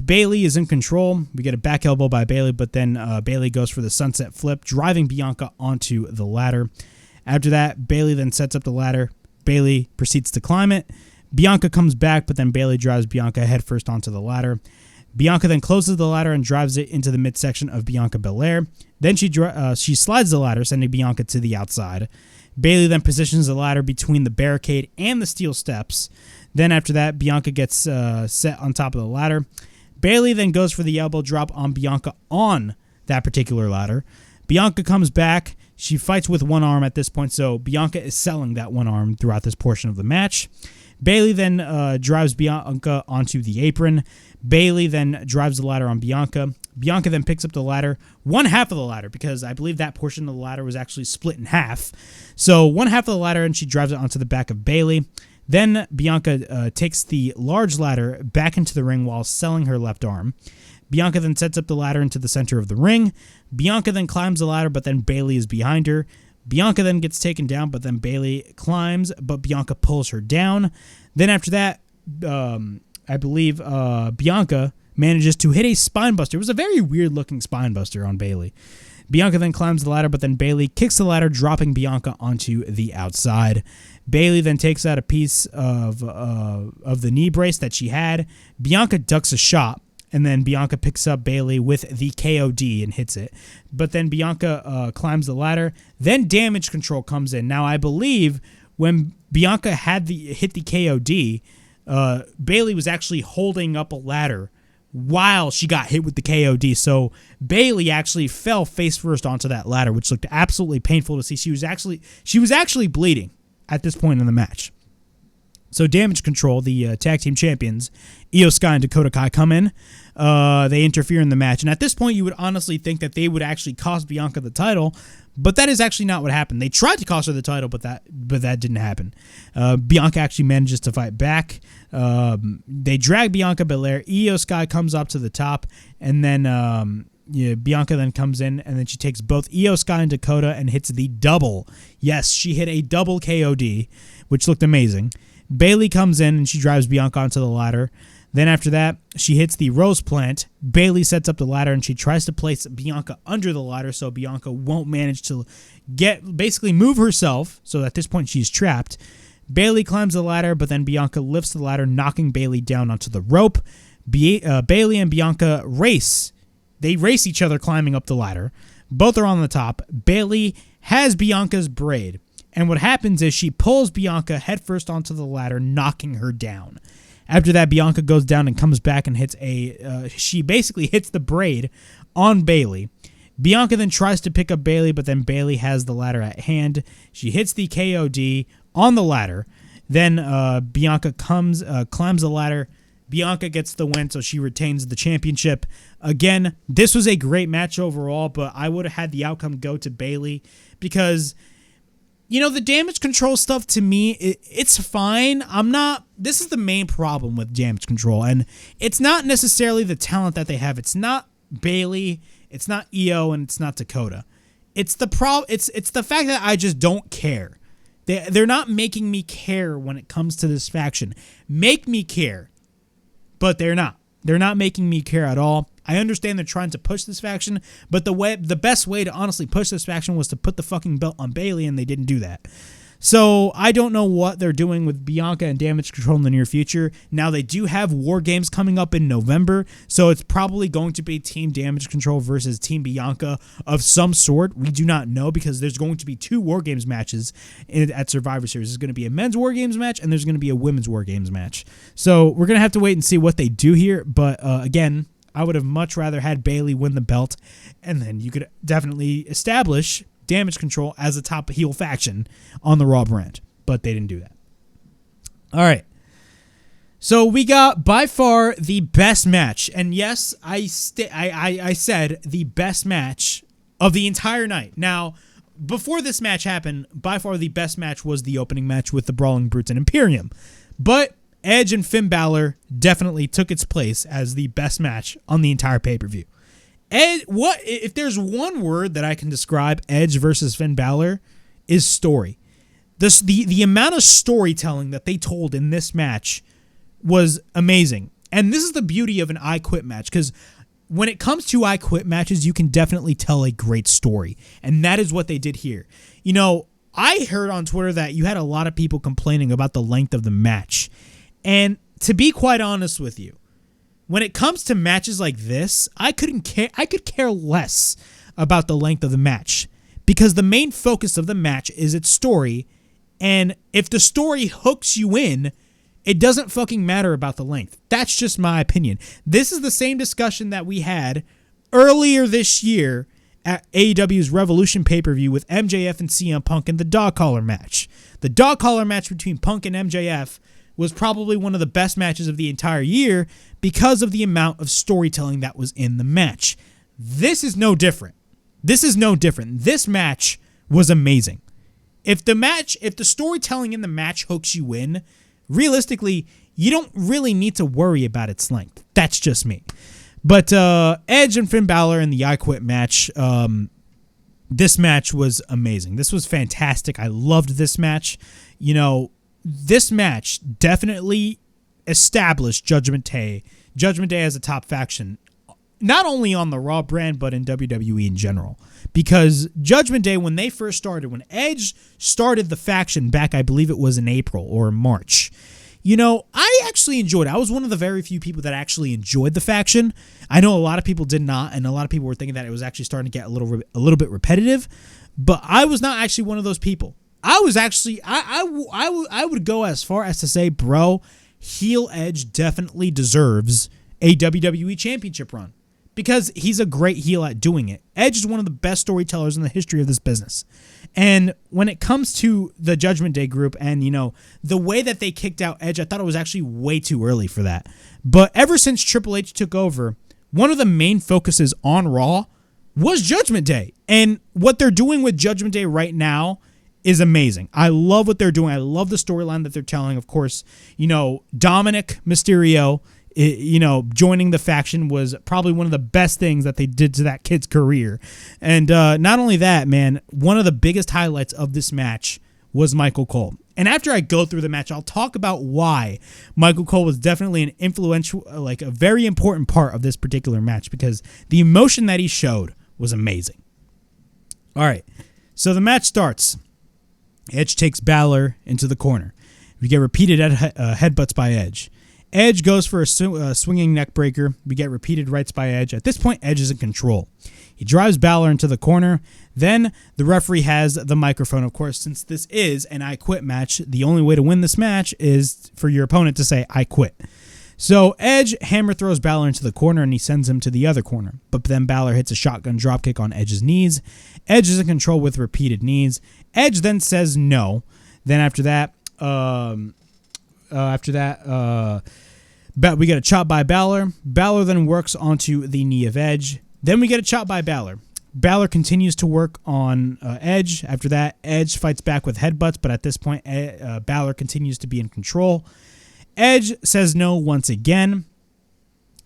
Bayley is in control. We get a back elbow by Bayley, but then Bayley goes for the sunset flip, driving Bianca onto the ladder. After that, Bayley then sets up the ladder. Bayley proceeds to climb it. Bianca comes back, but then Bayley drives Bianca headfirst onto the ladder. Bianca then closes the ladder and drives it into the midsection of Bianca Belair. Then she slides the ladder, sending Bianca to the outside. Bayley then positions the ladder between the barricade and the steel steps. Then after that, Bianca gets set on top of the ladder. Bayley then goes for the elbow drop on Bianca on that particular ladder. Bianca comes back. She fights with one arm at this point, so Bianca is selling that one arm throughout this portion of the match. Bayley then drives Bianca onto the apron. Bayley then drives the ladder on Bianca. Bianca then picks up the ladder, one half of the ladder, because I believe that portion of the ladder was actually split in half. So one half of the ladder, and she drives it onto the back of Bayley. Then Bianca takes the large ladder back into the ring while selling her left arm. Bianca then sets up the ladder into the center of the ring. Bianca then climbs the ladder, but then Bayley is behind her. Bianca then gets taken down, but then Bayley climbs, but Bianca pulls her down. Then after that, I believe Bianca manages to hit a spine buster. It was a very weird looking spine buster on Bayley. Bianca then climbs the ladder, but then Bayley kicks the ladder, dropping Bianca onto the outside. Bayley then takes out a piece of the knee brace that she had. Bianca ducks a shot, and then Bianca picks up Bayley with the KOD and hits it. But then Bianca climbs the ladder. Then Damage Control comes in. Now, I believe when Bianca hit the KOD, Bayley was actually holding up a ladder while she got hit with the KOD. So Bayley actually fell face first onto that ladder, which looked absolutely painful to see. She was actually bleeding at this point in the match. So Damage Control, the tag team champions, Io Sky and Dakota Kai come in. They interfere in the match. And at this point, you would honestly think that they would actually cost Bianca the title, but that is actually not what happened. They tried to cost her the title, but that didn't happen. Bianca actually manages to fight back. They drag Bianca Belair. Io Sky comes up to the top, and then Bianca then comes in, and then she takes both Io Sky and Dakota and hits the double. Yes, she hit a double KOD, which looked amazing. Bayley comes in, and she drives Bianca onto the ladder. Then after that, she hits the Rose Plant. Bayley sets up the ladder, and she tries to place Bianca under the ladder so Bianca won't manage to basically move herself. So at this point, she's trapped. Bayley climbs the ladder, but then Bianca lifts the ladder, knocking Bayley down onto the rope. Bayley and Bianca race. They race each other climbing up the ladder. Both are on the top. Bayley has Bianca's braid. And what happens is she pulls Bianca headfirst onto the ladder, knocking her down. After that, Bianca goes down and comes back and hits she basically hits the braid on Bayley. Bianca then tries to pick up Bayley, but then Bayley has the ladder at hand. She hits the KOD on the ladder. Then Bianca climbs the ladder. Bianca gets the win, so she retains the championship. Again, this was a great match overall, but I would have had the outcome go to Bayley because, the damage control stuff to me, it's fine. This is the main problem with damage control, and it's not necessarily the talent that they have. It's not Bayley, it's not Io, and it's not Dakota. It's the fact that I just don't care. They're not making me care when it comes to this faction. Make me care, but they're not. They're not making me care at all. I understand they're trying to push this faction, but the best way to honestly push this faction was to put the fucking belt on Bayley, and they didn't do that. So I don't know what they're doing with Bianca and damage control in the near future. Now they do have War Games coming up in November, so it's probably going to be Team Damage Control versus Team Bianca of some sort. We do not know because there's going to be 2 War Games matches at Survivor Series. There's going to be a men's War Games match and there's going to be a women's War Games match. So we're going to have to wait and see what they do here. But again, I would have much rather had Bayley win the belt, and then you could definitely establish Damage Control as a top heel faction on the Raw brand, but they didn't do that. All right. So we got by far the best match, and yes, I said the best match of the entire night. Now, before this match happened, by far the best match was the opening match with the Brawling Brutes and Imperium, but Edge and Finn Balor definitely took its place as the best match on the entire pay-per-view. Edge, if there's one word that I can describe Edge versus Finn Balor, is story. The amount of storytelling that they told in this match was amazing. And this is the beauty of an I Quit match, because when it comes to I Quit matches, you can definitely tell a great story. And that is what they did here. I heard on Twitter that you had a lot of people complaining about the length of the match. And to be quite honest with you, when it comes to matches like this, I could care less about the length of the match, because the main focus of the match is its story, and if the story hooks you in, it doesn't fucking matter about the length. That's just my opinion. This is the same discussion that we had earlier this year at AEW's Revolution pay-per-view with MJF and CM Punk in the dog collar match. The dog collar match between Punk and MJF was probably one of the best matches of the entire year because of the amount of storytelling that was in the match. This is no different. This match was amazing. If the storytelling in the match hooks you in, realistically, you don't really need to worry about its length. That's just me. But Edge and Finn Balor in the I Quit match, this match was amazing. This was fantastic. I loved this match. This match definitely established Judgment Day as a top faction, not only on the Raw brand, but in WWE in general. Because Judgment Day, when they first started, when Edge started the faction back, I believe it was in April or March, I actually enjoyed it. I was one of the very few people that actually enjoyed the faction. I know a lot of people did not, and a lot of people were thinking that it was actually starting to get a little bit repetitive, but I was not actually one of those people. I was actually, I would go as far as to say, bro, heel Edge definitely deserves a WWE championship run because he's a great heel at doing it. Edge is one of the best storytellers in the history of this business. And when it comes to the Judgment Day group and, the way that they kicked out Edge, I thought it was actually way too early for that. But ever since Triple H took over, one of the main focuses on Raw was Judgment Day. And what they're doing with Judgment Day right now is amazing. I love what they're doing. I love the storyline that they're telling. Of course, Dominic Mysterio, joining the faction was probably one of the best things that they did to that kid's career. And not only that, man, one of the biggest highlights of this match was Michael Cole. And after I go through the match, I'll talk about why Michael Cole was definitely an influential, like a very important part of this particular match, because the emotion that he showed was amazing. All right, so the match starts. Edge takes Balor into the corner. We get repeated headbutts by Edge. Edge goes for a swinging neck breaker. We get repeated rights by Edge. At this point, Edge is in control. He drives Balor into the corner. Then the referee has the microphone. Of course, since this is an I Quit match, the only way to win this match is for your opponent to say, I quit. So Edge hammer throws Balor into the corner and he sends him to the other corner. But then Balor hits a shotgun dropkick on Edge's knees. Edge is in control with repeated knees. Edge then says no. Then after that, we get a chop by Balor. Balor then works onto the knee of Edge. Then we get a chop by Balor. Balor continues to work on Edge. After that, Edge fights back with headbutts, but at this point, Balor continues to be in control. Edge says no once again.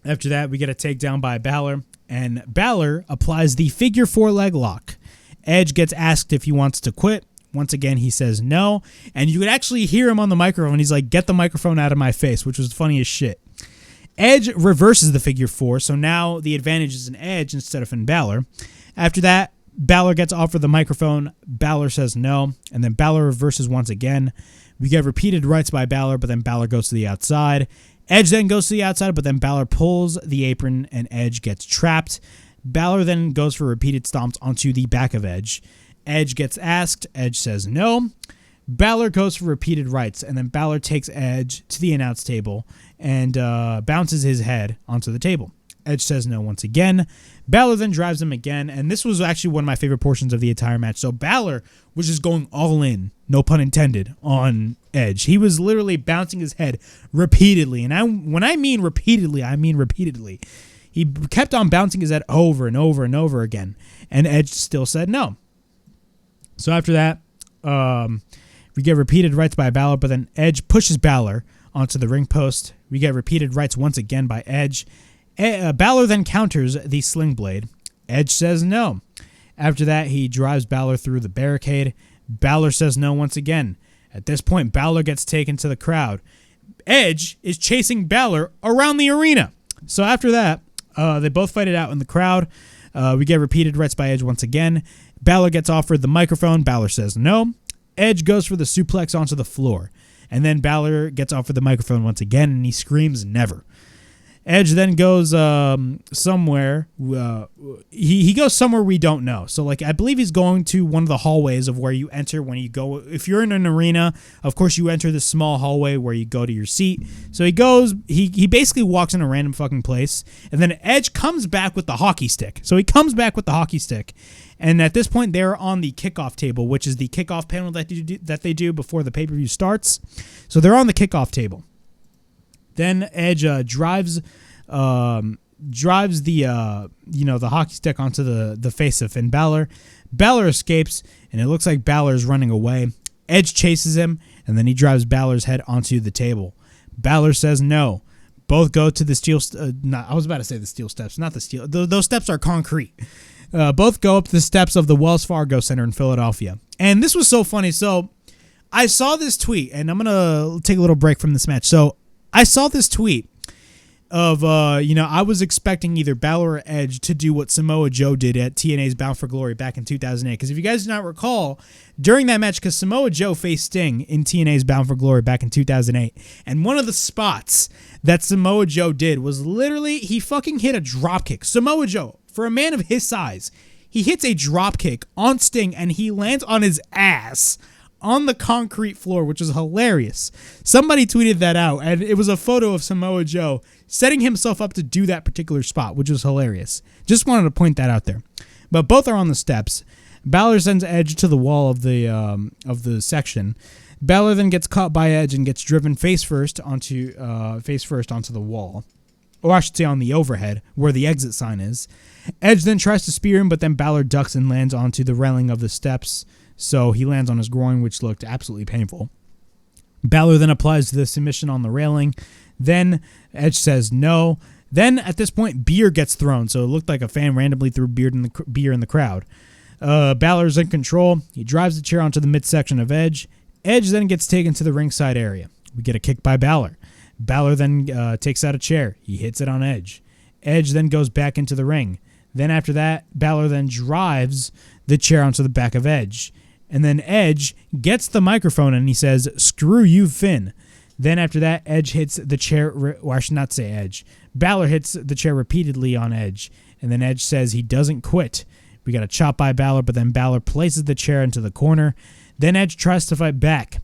After that, we get a takedown by Balor, and Balor applies the figure 4 leg lock. Edge gets asked if he wants to quit. Once again, he says no, and you could actually hear him on the microphone. He's like, get the microphone out of my face, which was funny as shit. Edge reverses the figure 4, so now the advantage is in Edge instead of in Balor. After that, Balor gets offered the microphone. Balor says no, and then Balor reverses once again. We get repeated rights by Balor, but then Balor goes to the outside. Edge then goes to the outside, but then Balor pulls the apron, and Edge gets trapped. Balor then goes for repeated stomps onto the back of Edge. Edge gets asked. Edge says no. Balor goes for repeated rights, and then Balor takes Edge to the announce table and bounces his head onto the table. Edge says no once again. Balor then drives him again, and this was actually one of my favorite portions of the entire match. So Balor was just going all in, no pun intended, on Edge. He was literally bouncing his head repeatedly, and when I mean repeatedly, I mean repeatedly. He kept on bouncing his head over and over and over again, and Edge still said no. So after that, we get repeated rights by Balor, but then Edge pushes Balor onto the ring post. We get repeated rights once again by Edge. Balor then counters the sling blade. Edge says no. After that, he drives Balor through the barricade. Balor says no once again. At this point, Balor gets taken to the crowd. Edge is chasing Balor around the arena. So after that, they both fight it out in the crowd. We get repeated rights by Edge once again. Balor gets offered the microphone. Balor says no. Edge goes for the suplex onto the floor. And then Balor gets offered the microphone once again, and he screams never. Edge then goes somewhere. He goes somewhere we don't know. So, like, I believe he's going to one of the hallways of where you enter when you go. If you're in an arena, of course, you enter this small hallway where you go to your seat. So he goes. He basically walks in a random fucking place, and then Edge comes back with the hockey stick. So he comes back with the hockey stick, and at this point, they're on the kickoff table, which is the kickoff panel that they do before the pay-per-view starts. So they're on the kickoff table. Then Edge drives the the hockey stick onto the face of Finn Balor. Balor escapes, and it looks like Balor is running away. Edge chases him, and then he drives Balor's head onto the table. Balor says no. Both go to the steel. I was about to say the steel steps, not the steel. Those steps are concrete. Both go up the steps of the Wells Fargo Center in Philadelphia. And this was so funny. So I saw this tweet, and I'm gonna take a little break from this match. So I saw this tweet of, I was expecting either Balor or Edge to do what Samoa Joe did at TNA's Bound for Glory back in 2008. Because if you guys do not recall, during that match, because Samoa Joe faced Sting in TNA's Bound for Glory back in 2008, and one of the spots that Samoa Joe did was literally, he fucking hit a dropkick. Samoa Joe, for a man of his size, he hits a dropkick on Sting, and he lands on his ass on the concrete floor, which is hilarious. Somebody tweeted that out, and it was a photo of Samoa Joe setting himself up to do that particular spot, which was hilarious. Just wanted to point that out there. But both are on the steps. Balor sends Edge to the wall of the section. Balor then gets caught by Edge and gets driven face first onto the wall. Or I should say on the overhead, where the exit sign is. Edge then tries to spear him, but then Balor ducks and lands onto the railing of the steps. So he lands on his groin, which looked absolutely painful. Balor then applies the submission on the railing. Then Edge says no. Then at this point, beer gets thrown. So it looked like a fan randomly threw beer in the crowd. Balor's in control. He drives the chair onto the midsection of Edge. Edge then gets taken to the ringside area. We get a kick by Balor. Balor then takes out a chair. He hits it on Edge. Edge then goes back into the ring. Then after that, Balor then drives the chair onto the back of Edge. And then Edge gets the microphone and he says, "Screw you, Finn." Then after that, Edge hits the chair, or I should not say Edge. Balor hits the chair repeatedly on Edge, and then Edge says he doesn't quit. We got a chop by Balor, but then Balor places the chair into the corner. Then Edge tries to fight back.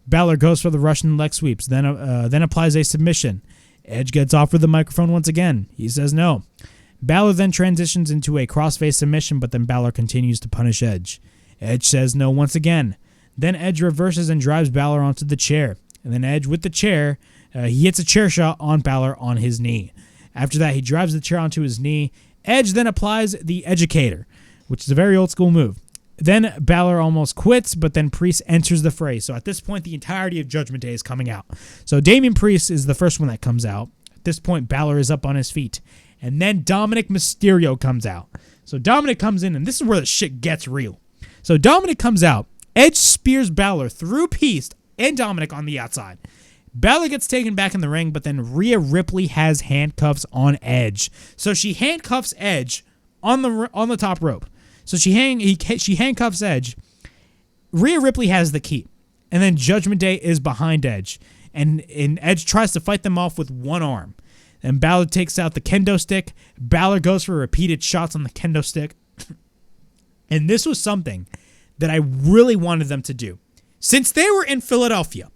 Balor goes for the Russian leg sweeps, then applies a submission. Edge gets offered the microphone once again. He says no. Balor then transitions into a crossface submission, but then Balor continues to punish Edge. Edge says no once again. Then Edge reverses and drives Balor onto the chair. And then Edge with the chair, he hits a chair shot on Balor on his knee. After that, he drives the chair onto his knee. Edge then applies the Educator, which is a very old school move. Then Balor almost quits, but then Priest enters the fray. So at this point, the entirety of Judgment Day is coming out. So Damian Priest is the first one that comes out. At this point, Balor is up on his feet. And then Dominic Mysterio comes out. So Dominic comes in, and this is where the shit gets real. So Dominic comes out. Edge spears Balor through Priest and Dominic on the outside. Balor gets taken back in the ring, but then Rhea Ripley has handcuffs on Edge. So she handcuffs Edge on the top rope. So she handcuffs Edge. Rhea Ripley has the key. And then Judgment Day is behind Edge. And Edge tries to fight them off with one arm. And Balor takes out the kendo stick. Balor goes for repeated shots on the kendo stick. And this was something that I really wanted them to do. Since they were in Philadelphia,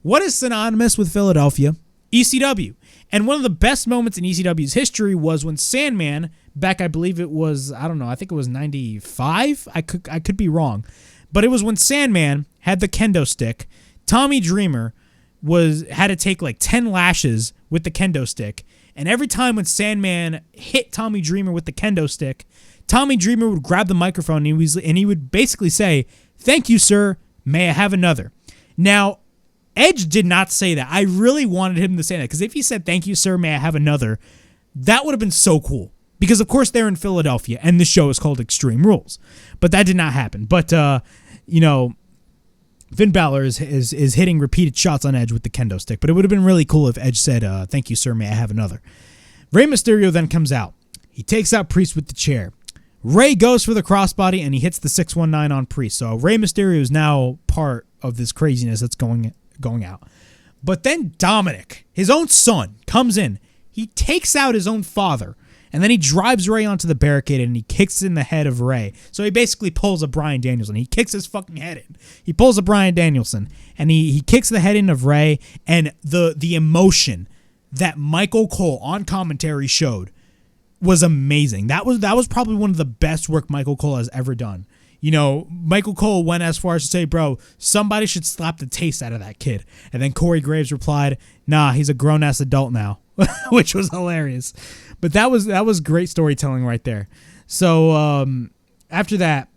what is synonymous with Philadelphia? ECW. And one of the best moments in ECW's history was when Sandman, back I believe it was, I don't know, I think it was 95? I could be wrong. But it was when Sandman had the kendo stick. Tommy Dreamer had to take like 10 lashes with the kendo stick. And every time when Sandman hit Tommy Dreamer with the kendo stick, Tommy Dreamer would grab the microphone and he would basically say, "Thank you, sir. May I have another?" Now, Edge did not say that. I really wanted him to say that, because if he said, "Thank you, sir. May I have another?" that would have been so cool. Because, of course, they're in Philadelphia, and the show is called Extreme Rules. But that did not happen. But, Finn Balor is hitting repeated shots on Edge with the kendo stick. But it would have been really cool if Edge said, "Thank you, sir. May I have another?" Rey Mysterio then comes out. He takes out Priest with the chair. Rey goes for the crossbody, and he hits the 619 on Priest. So Rey Mysterio is now part of this craziness that's going out. But then Dominic, his own son, comes in. He takes out his own father, and then he drives Rey onto the barricade, and he kicks in the head of Rey. So he basically pulls a Bryan Danielson. He kicks his fucking head in. He pulls a Bryan Danielson, and he kicks the head in of Rey, and the emotion that Michael Cole on commentary showed was amazing. That was probably one of the best work Michael Cole has ever done. Michael Cole went as far as to say, "Bro, somebody should slap the taste out of that kid." And then Corey Graves replied, "Nah, he's a grown-ass adult now," which was hilarious. But that was great storytelling right there. So after that,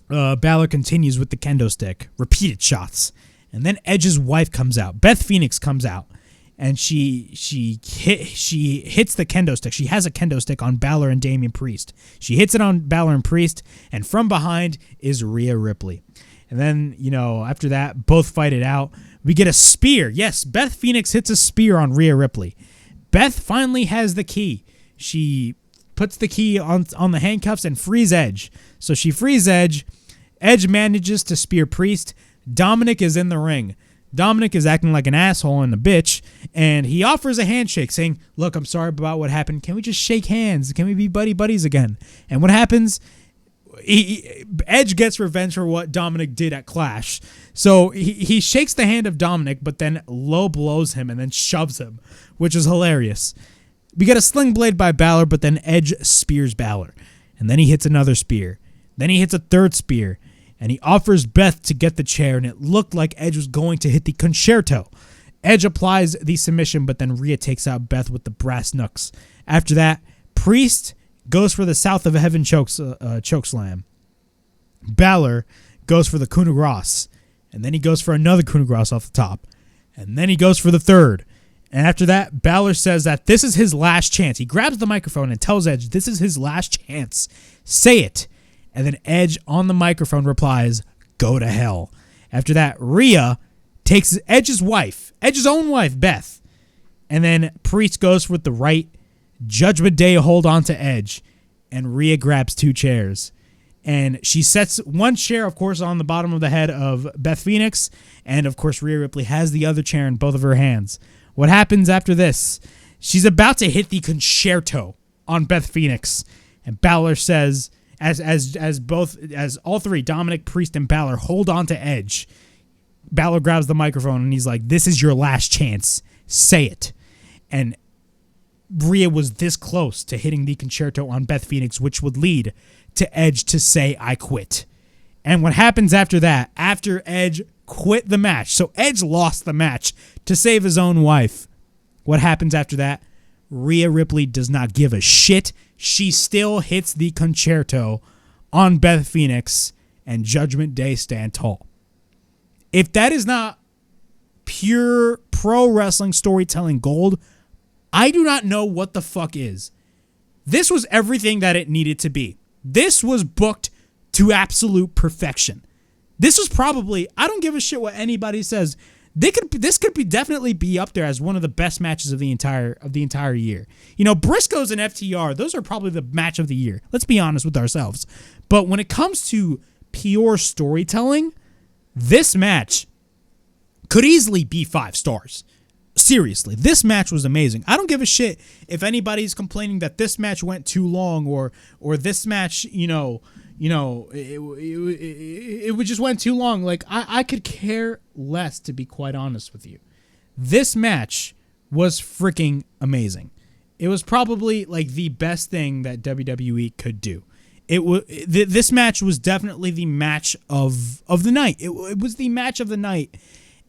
Balor continues with the kendo stick, repeated shots. And then Edge's wife comes out. Beth Phoenix comes out. And she hits the kendo stick. She has a kendo stick on Balor and Damian Priest. She hits it on Balor and Priest, and from behind is Rhea Ripley. And then, after that, both fight it out. We get a spear. Yes, Beth Phoenix hits a spear on Rhea Ripley. Beth finally has the key. She puts the key on the handcuffs and frees Edge. So she frees Edge. Edge manages to spear Priest. Dominic is in the ring. Dominic is acting like an asshole and a bitch, and he offers a handshake saying, "Look, I'm sorry about what happened. Can we just shake hands? Can we be buddies again?" And what happens? Edge gets revenge for what Dominic did at Clash. So he shakes the hand of Dominic, but then low blows him and then shoves him, which is hilarious. We get a sling blade by Balor, but then Edge spears Balor. And then he hits another spear. Then he hits a third spear. And he offers Beth to get the chair, and it looked like Edge was going to hit the concerto. Edge applies the submission, but then Rhea takes out Beth with the brass knucks. After that, Priest goes for the South of Heaven chokeslam. Balor goes for the coup de grace, and then he goes for another coup de grace off the top, and then he goes for the third. And after that, Balor says that this is his last chance. He grabs the microphone and tells Edge, "This is his last chance. Say it." And then Edge on the microphone replies, "Go to hell." After that, Rhea takes Edge's own wife, Beth. And then Priest goes with the right. Judgment Day hold on to Edge. And Rhea grabs two chairs. And she sets one chair, of course, on the bottom of the head of Beth Phoenix. And, of course, Rhea Ripley has the other chair in both of her hands. What happens after this? She's about to hit the concerto on Beth Phoenix. And Balor says, as all three, Dominic, Priest, and Balor, hold on to Edge. Balor grabs the microphone and he's like, this is your last chance. Say it. And Rhea was this close to hitting the concerto on Beth Phoenix, which would lead to Edge to say, I quit. And what happens after that, after Edge quit the match, so Edge lost the match to save his own wife. What happens after that? Rhea Ripley does not give a shit. She still hits the concerto on Beth Phoenix, and Judgment Day stand tall. If that is not pure pro wrestling storytelling gold, I do not know what the fuck is. This was everything that it needed to be. This was booked to absolute perfection. This was probably, I don't give a shit what anybody says. This could be definitely be up there as one of the best matches of the entire year. You know, Briscoes and FTR, those are probably the match of the year. Let's be honest with ourselves. But when it comes to pure storytelling, this match could easily be 5 stars. Seriously, this match was amazing. I don't give a shit if anybody's complaining that this match went too long or this match, it just went too long. Like, I could care less, to be quite honest with you. This match was freaking amazing. It was probably like the best thing that WWE could do. This match was definitely the match of the night. It was the match of the night.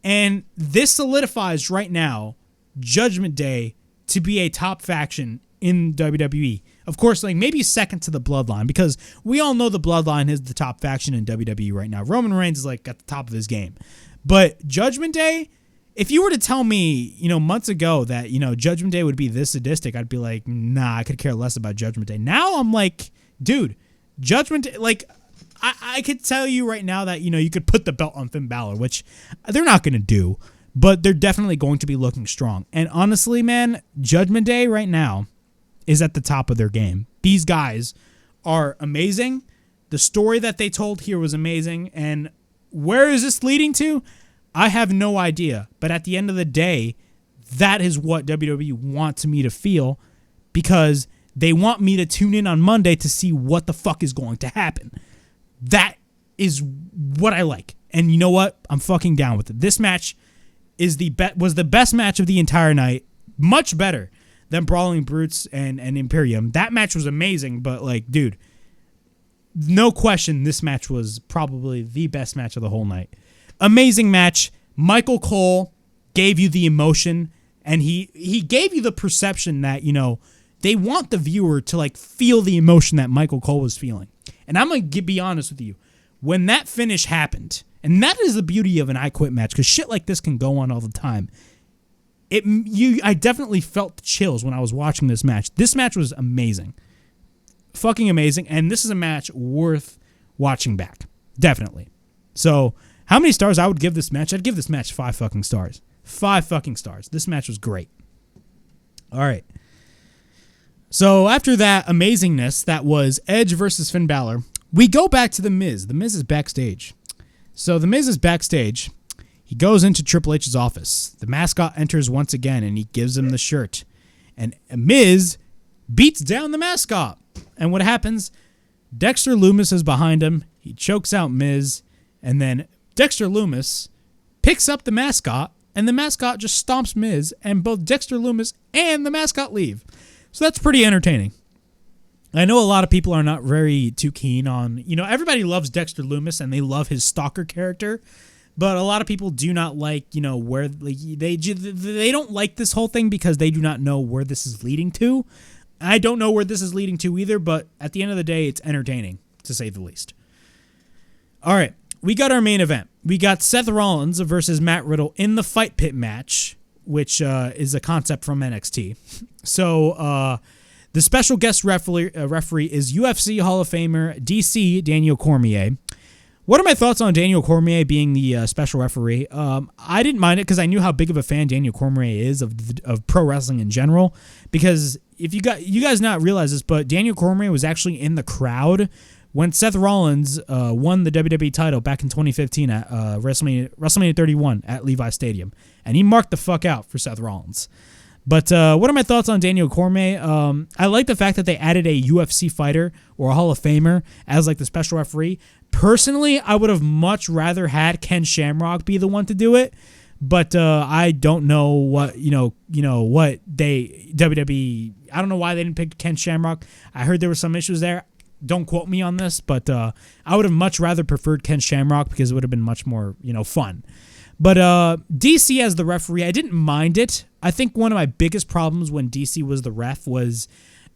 And this solidifies right now Judgment Day to be a top faction in WWE. Of course, like maybe second to the Bloodline, because we all know the Bloodline is the top faction in WWE right now. Roman Reigns is like at the top of his game. But Judgment Day, if you were to tell me, months ago that, Judgment Day would be this sadistic, I'd be like, nah, I could care less about Judgment Day. Now I'm like, dude, Judgment Day, like, I could tell you right now that, you could put the belt on Finn Balor, which they're not going to do, but they're definitely going to be looking strong. And honestly, man, Judgment Day right now is at the top of their game. These guys are amazing. The story that they told here was amazing. And where is this leading to? I have no idea. But at the end of the day, that is what WWE wants me to feel, because they want me to tune in on Monday to see what the fuck is going to happen. That is what I like. And you know what? I'm fucking down with it. This match was the best match of the entire night. Much better than Brawling Brutes and Imperium. That match was amazing, but like, dude, no question, this match was probably the best match of the whole night. Amazing match. Michael Cole gave you the emotion, and he gave you the perception that, they want the viewer to like feel the emotion that Michael Cole was feeling. And I'm going to be honest with you. When that finish happened, and that is the beauty of an I Quit match, because shit like this can go on all the time. I definitely felt the chills when I was watching this match. This match was amazing. Fucking amazing. And this is a match worth watching back. Definitely. So, how many stars I would give this match? I'd give this match 5 fucking stars. 5 fucking stars. This match was great. All right. So, after that amazingness, that was Edge versus Finn Balor, we go back to The Miz. The Miz is backstage. So, The Miz is backstage. He goes into Triple H's office. The mascot enters once again, and he gives him the shirt. And Miz beats down the mascot. And what happens? Dexter Lumis is behind him. He chokes out Miz. And then Dexter Lumis picks up the mascot, and the mascot just stomps Miz, and both Dexter Lumis and the mascot leave. So that's pretty entertaining. I know a lot of people are not very too keen on, everybody loves Dexter Lumis and they love his stalker character, but a lot of people do not like, where they don't like this whole thing because they do not know where this is leading to. I don't know where this is leading to either, but at the end of the day, it's entertaining, to say the least. All right, we got our main event. We got Seth Rollins versus Matt Riddle in the Fight Pit match, which is a concept from NXT. So, the special guest referee is UFC Hall of Famer DC Daniel Cormier. What are my thoughts on Daniel Cormier being the special referee? I didn't mind it because I knew how big of a fan Daniel Cormier is of pro wrestling in general. Because if you guys not realize this, but Daniel Cormier was actually in the crowd when Seth Rollins won the WWE title back in 2015 at WrestleMania 31 at Levi Stadium. And he marked the fuck out for Seth Rollins. But what are my thoughts on Daniel Cormier? I like the fact that they added a UFC fighter or a Hall of Famer as like the special referee. Personally, I would have much rather had Ken Shamrock be the one to do it. But I don't know what what WWE. I don't know why they didn't pick Ken Shamrock. I heard there were some issues there. Don't quote me on this, but I would have much rather preferred Ken Shamrock because it would have been much more fun. But DC as the referee, I didn't mind it. I think one of my biggest problems when DC was the ref was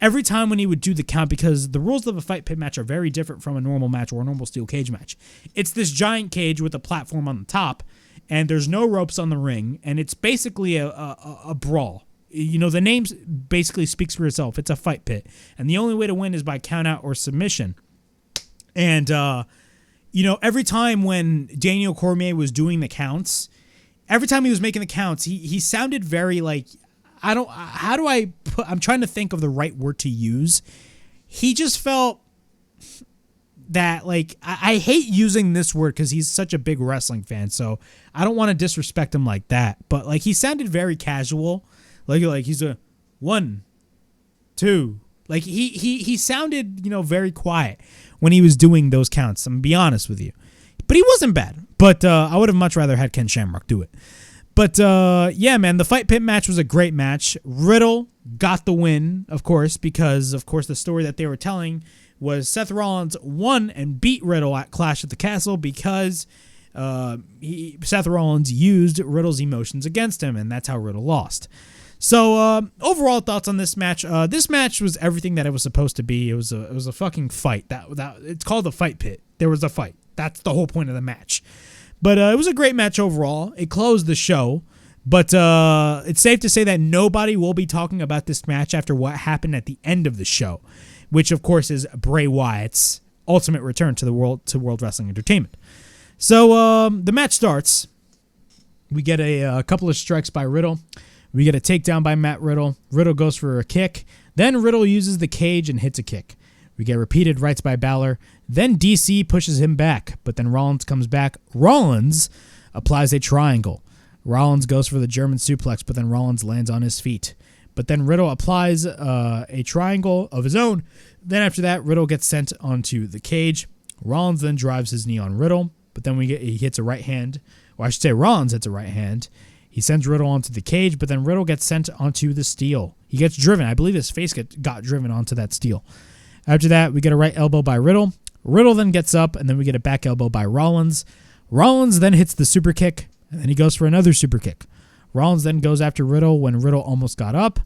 every time when he would do the count, because the rules of a fight pit match are very different from a normal match or a normal steel cage match. It's this giant cage with a platform on the top, and there's no ropes on the ring, and it's basically a brawl. The name basically speaks for itself. It's a fight pit, and the only way to win is by count out or submission. And every time when Daniel Cormier was doing the counts, every time he was making the counts, he sounded very like, I'm trying to think of the right word to use. He just felt that, like, I hate using this word because he's such a big wrestling fan, so I don't want to disrespect him like that. But like, he sounded very casual, like he's a 1, 2. Like he sounded very quiet when he was doing those counts. I'm gonna be honest with you, but he wasn't bad. But I would have much rather had Ken Shamrock do it. But yeah, man, the fight pit match was a great match. Riddle got the win, of course, because of course the story that they were telling was Seth Rollins won and beat Riddle at Clash at the Castle because Seth Rollins used Riddle's emotions against him, and that's how Riddle lost. So overall thoughts on this match? This match was everything that it was supposed to be. It was a fucking fight. That it's called the fight pit. There was a fight. That's the whole point of the match. But it was a great match overall. It closed the show. But it's safe to say that nobody will be talking about this match after what happened at the end of the show, which of course is Bray Wyatt's ultimate return to World Wrestling Entertainment. So the match starts. We get a couple of strikes by Riddle. We get a takedown by Matt Riddle. Riddle goes for a kick. Then Riddle uses the cage and hits a kick. We get repeated rights by Balor. Then DC pushes him back, but then Rollins comes back. Rollins applies a triangle. Rollins goes for the German suplex, but then Rollins lands on his feet. But then Riddle applies a triangle of his own. Then after that, Riddle gets sent onto the cage. Rollins then drives his knee on Riddle, but then he hits a right hand. Or I should say Rollins hits a right hand. He sends Riddle onto the cage, but then Riddle gets sent onto the steel. He gets driven. I believe his face got driven onto that steel. After that, we get a right elbow by Riddle. Riddle then gets up, and then we get a back elbow by Rollins. Rollins then hits the super kick, and then he goes for another super kick. Rollins then goes after Riddle when Riddle almost got up.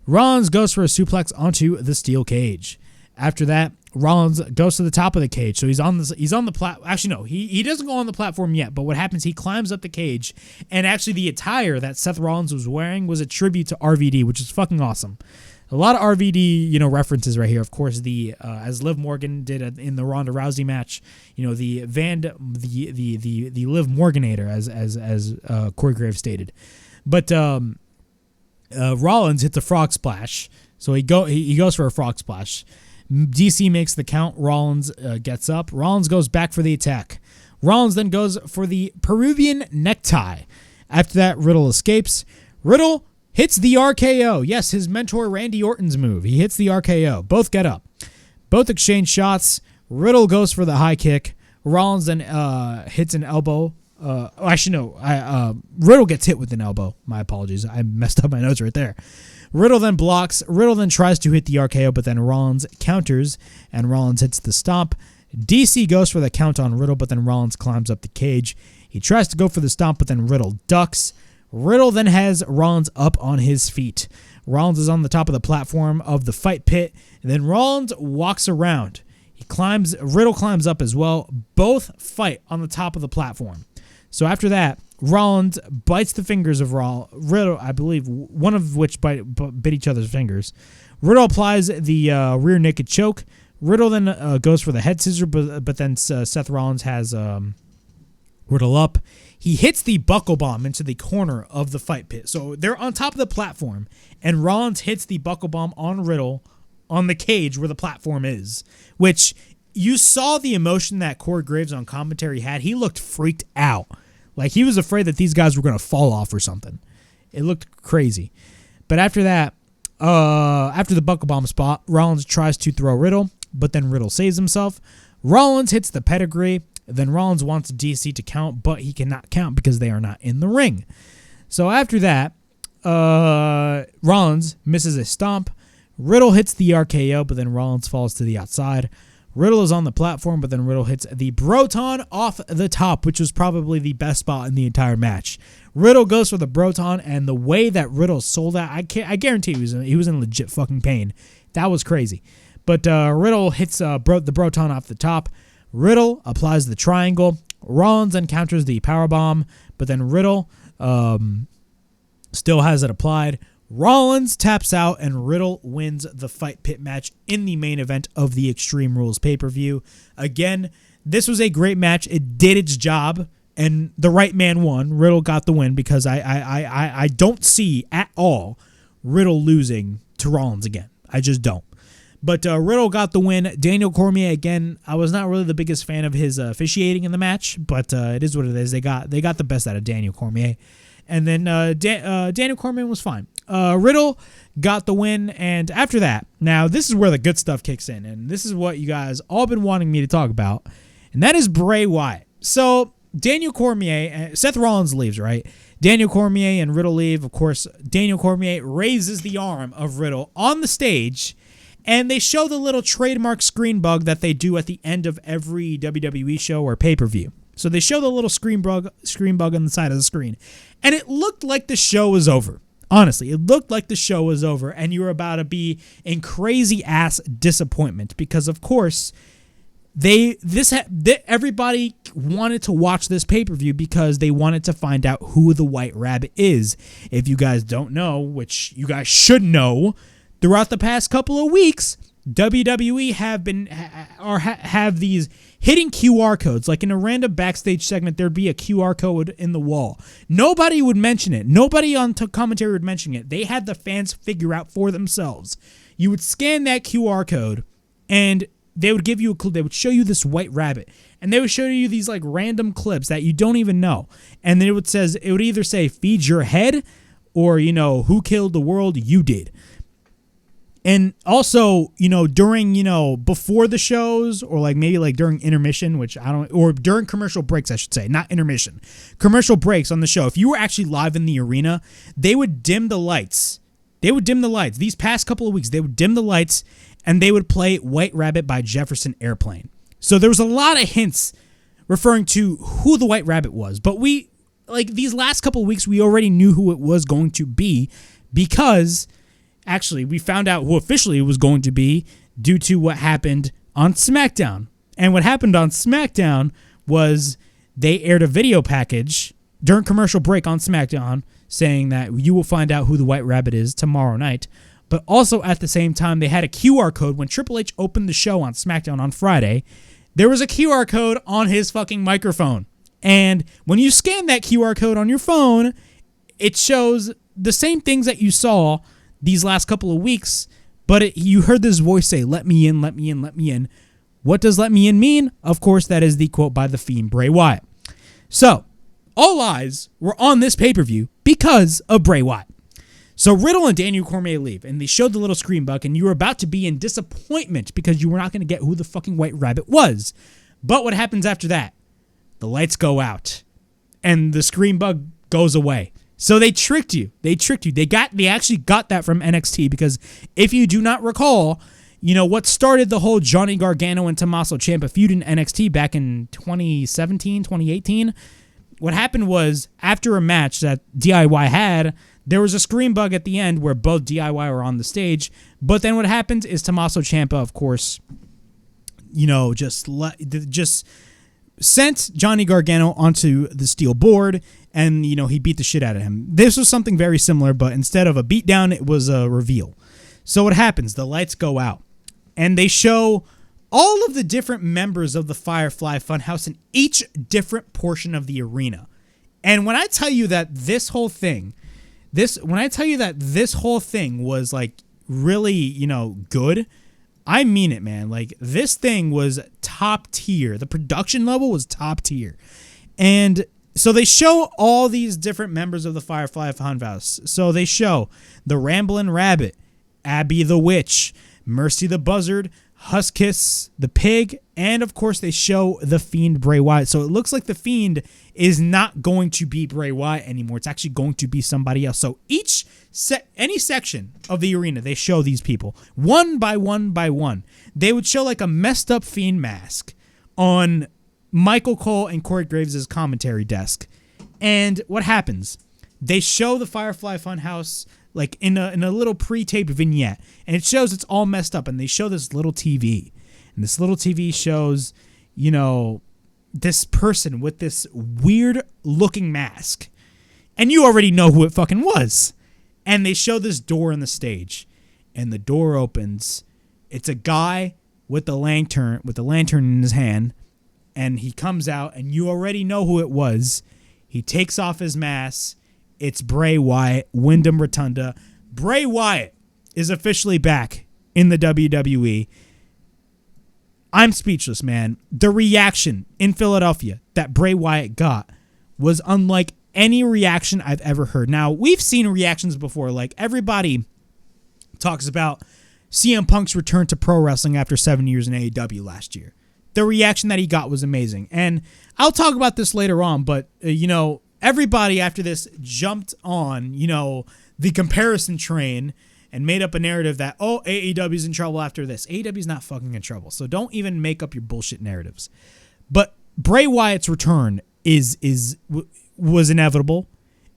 Rollins goes for a suplex onto the steel cage. After that, Rollins goes to the top of the cage. So he's on the platform. Actually, no, he doesn't go on the platform yet. But what happens, he climbs up the cage. And actually the attire that Seth Rollins was wearing was a tribute to RVD, which is fucking awesome. A lot of RVD, references right here. Of course, as Liv Morgan did in the Ronda Rousey match, the Liv Morganator, as Corey Graves stated. But Rollins hits a frog splash. So he goes for a frog splash. DC makes the count. Rollins gets up. Rollins goes back for the attack. Rollins then goes for the Peruvian necktie. After that, Riddle escapes. Riddle hits the RKO. Yes, his mentor Randy Orton's move. He hits the RKO. Both get up. Both exchange shots. Riddle goes for the high kick. Rollins then hits an elbow. Riddle gets hit with an elbow. My apologies. I messed up my notes right there. Riddle then blocks. Riddle then tries to hit the RKO, but then Rollins counters, and Rollins hits the stomp. DC goes for the count on Riddle, but then Rollins climbs up the cage. He tries to go for the stomp, but then Riddle ducks. Riddle then has Rollins up on his feet. Rollins is on the top of the platform of the fight pit, and then Rollins walks around. Riddle climbs up as well. Both fight on the top of the platform. So after that, Rollins bites the fingers of Riddle, I believe, one of which bit each other's fingers. Riddle applies the rear naked choke. Riddle then goes for the head scissor, but then Seth Rollins has Riddle up. He hits the buckle bomb into the corner of the fight pit. So they're on top of the platform, and Rollins hits the buckle bomb on Riddle on the cage where the platform is, which you saw the emotion that Corey Graves on commentary had. He looked freaked out. Like he was afraid that these guys were going to fall off or something. It looked crazy. But after that, after the buckle bomb spot, Rollins tries to throw Riddle, but then Riddle saves himself. Rollins hits the pedigree. Then Rollins wants DC to count, but he cannot count because they are not in the ring. So after that, Rollins misses a stomp. Riddle hits the RKO, but then Rollins falls to the outside. Riddle is on the platform, but then Riddle hits the Broton off the top, which was probably the best spot in the entire match. Riddle goes for the Broton, and the way that Riddle sold that, I guarantee he was in legit fucking pain. That was crazy. But Riddle hits the Broton off the top. Riddle applies the triangle. Rollins encounters the powerbomb, but then Riddle still has it applied. Rollins taps out, and Riddle wins the fight pit match in the main event of the Extreme Rules pay-per-view. Again, this was a great match. It did its job, and the right man won. Riddle got the win because I don't see at all Riddle losing to Rollins again. I just don't. But Riddle got the win. Daniel Cormier, again, I was not really the biggest fan of his officiating in the match, but it is what it is. They got the best out of Daniel Cormier. And then Daniel Cormier was fine. Riddle got the win, and after that, now this is where the good stuff kicks in, and this is what you guys all been wanting me to talk about, and that is Bray Wyatt. So Daniel Cormier, Seth Rollins leaves, right? Daniel Cormier and Riddle leave. Of course, Daniel Cormier raises the arm of Riddle on the stage, and they show the little trademark screen bug that they do at the end of every WWE show or pay-per-view. So they show the little screen bug on the side of the screen. And it looked like the show was over. Honestly, it looked like the show was over, and you were about to be in crazy-ass disappointment because, of course, everybody wanted to watch this pay-per-view because they wanted to find out who the White Rabbit is. If you guys don't know, which you guys should know, throughout the past couple of weeks, WWE have these hidden QR codes. Like in a random backstage segment, there'd be a QR code in the wall. Nobody would mention it. Nobody on commentary would mention it. They had the fans figure out for themselves. You would scan that QR code, and they would give you a clue. They would show you this White Rabbit, and they would show you these like random clips that you don't even know. And then it would either say "Feed your head" or "Who killed the world? You did." And also, during, before the shows or maybe during intermission, or during commercial breaks, I should say, not intermission, commercial breaks on the show. If you were actually live in the arena, they would dim the lights. These past couple of weeks, they would dim the lights and they would play White Rabbit by Jefferson Airplane. So there was a lot of hints referring to who the White Rabbit was. But these last couple of weeks, we already knew who it was going to be because actually, we found out who officially it was going to be due to what happened on SmackDown. And what happened on SmackDown was they aired a video package during commercial break on SmackDown saying that you will find out who the White Rabbit is tomorrow night. But also at the same time, they had a QR code. When Triple H opened the show on SmackDown on Friday, there was a QR code on his fucking microphone. And when you scan that QR code on your phone, it shows the same things that you saw these last couple of weeks, but you heard this voice say, "Let me in, let me in, let me in." What does "let me in" mean? Of course, that is the quote by the Fiend, Bray Wyatt. So, all eyes were on this pay-per-view because of Bray Wyatt. So Riddle and Daniel Cormier leave, and they showed the little screen bug, and you were about to be in disappointment because you were not going to get who the fucking White Rabbit was. But what happens after that? The lights go out, and the screen bug goes away. So they tricked you. They actually got that from NXT because if you do not recall, what started the whole Johnny Gargano and Tommaso Ciampa feud in NXT back in 2017, 2018, what happened was after a match that DIY had, there was a screen bug at the end where both DIY were on the stage. But then what happened is Tommaso Ciampa, of course, just sent Johnny Gargano onto the steel board, and, he beat the shit out of him. This was something very similar, but instead of a beatdown, it was a reveal. So what happens? The lights go out, and they show all of the different members of the Firefly Funhouse in each different portion of the arena. And when I tell you that this whole thing was, really, good, I mean it, man. Like, this thing was top tier. The production level was top tier. And so they show all these different members of the Firefly Funhouse. So they show the Ramblin' Rabbit, Abby the Witch, Mercy the Buzzard, Huskus the Pig, and of course they show the Fiend Bray Wyatt. So it looks like the Fiend is not going to be Bray Wyatt anymore. It's actually going to be somebody else. So any section of the arena, they show these people one by one by one. They would show like a messed up Fiend mask on Michael Cole and Corey Graves' commentary desk. And what happens? They show the Firefly Funhouse like in a little pre-taped vignette, and it shows it's all messed up, and they show this little TV, and this little TV shows, you know, this person with this weird looking mask, and you already know who it fucking was. And they show this door in the stage, and the door opens. It's a guy with the lantern in his hand, and he comes out, and you already know who it was. He takes off his mask. It's Bray Wyatt, Wyndham Rotunda. Bray Wyatt is officially back in the WWE. I'm speechless, man. The reaction in Philadelphia that Bray Wyatt got was unlike any reaction I've ever heard. Now, we've seen reactions before. Like, everybody talks about CM Punk's return to pro wrestling after 7 years in AEW last year. The reaction that he got was amazing. And I'll talk about this later on, but, everybody after this jumped on, the comparison train and made up a narrative that, AEW's in trouble after this. AEW's not fucking in trouble, so don't even make up your bullshit narratives. But Bray Wyatt's return was inevitable,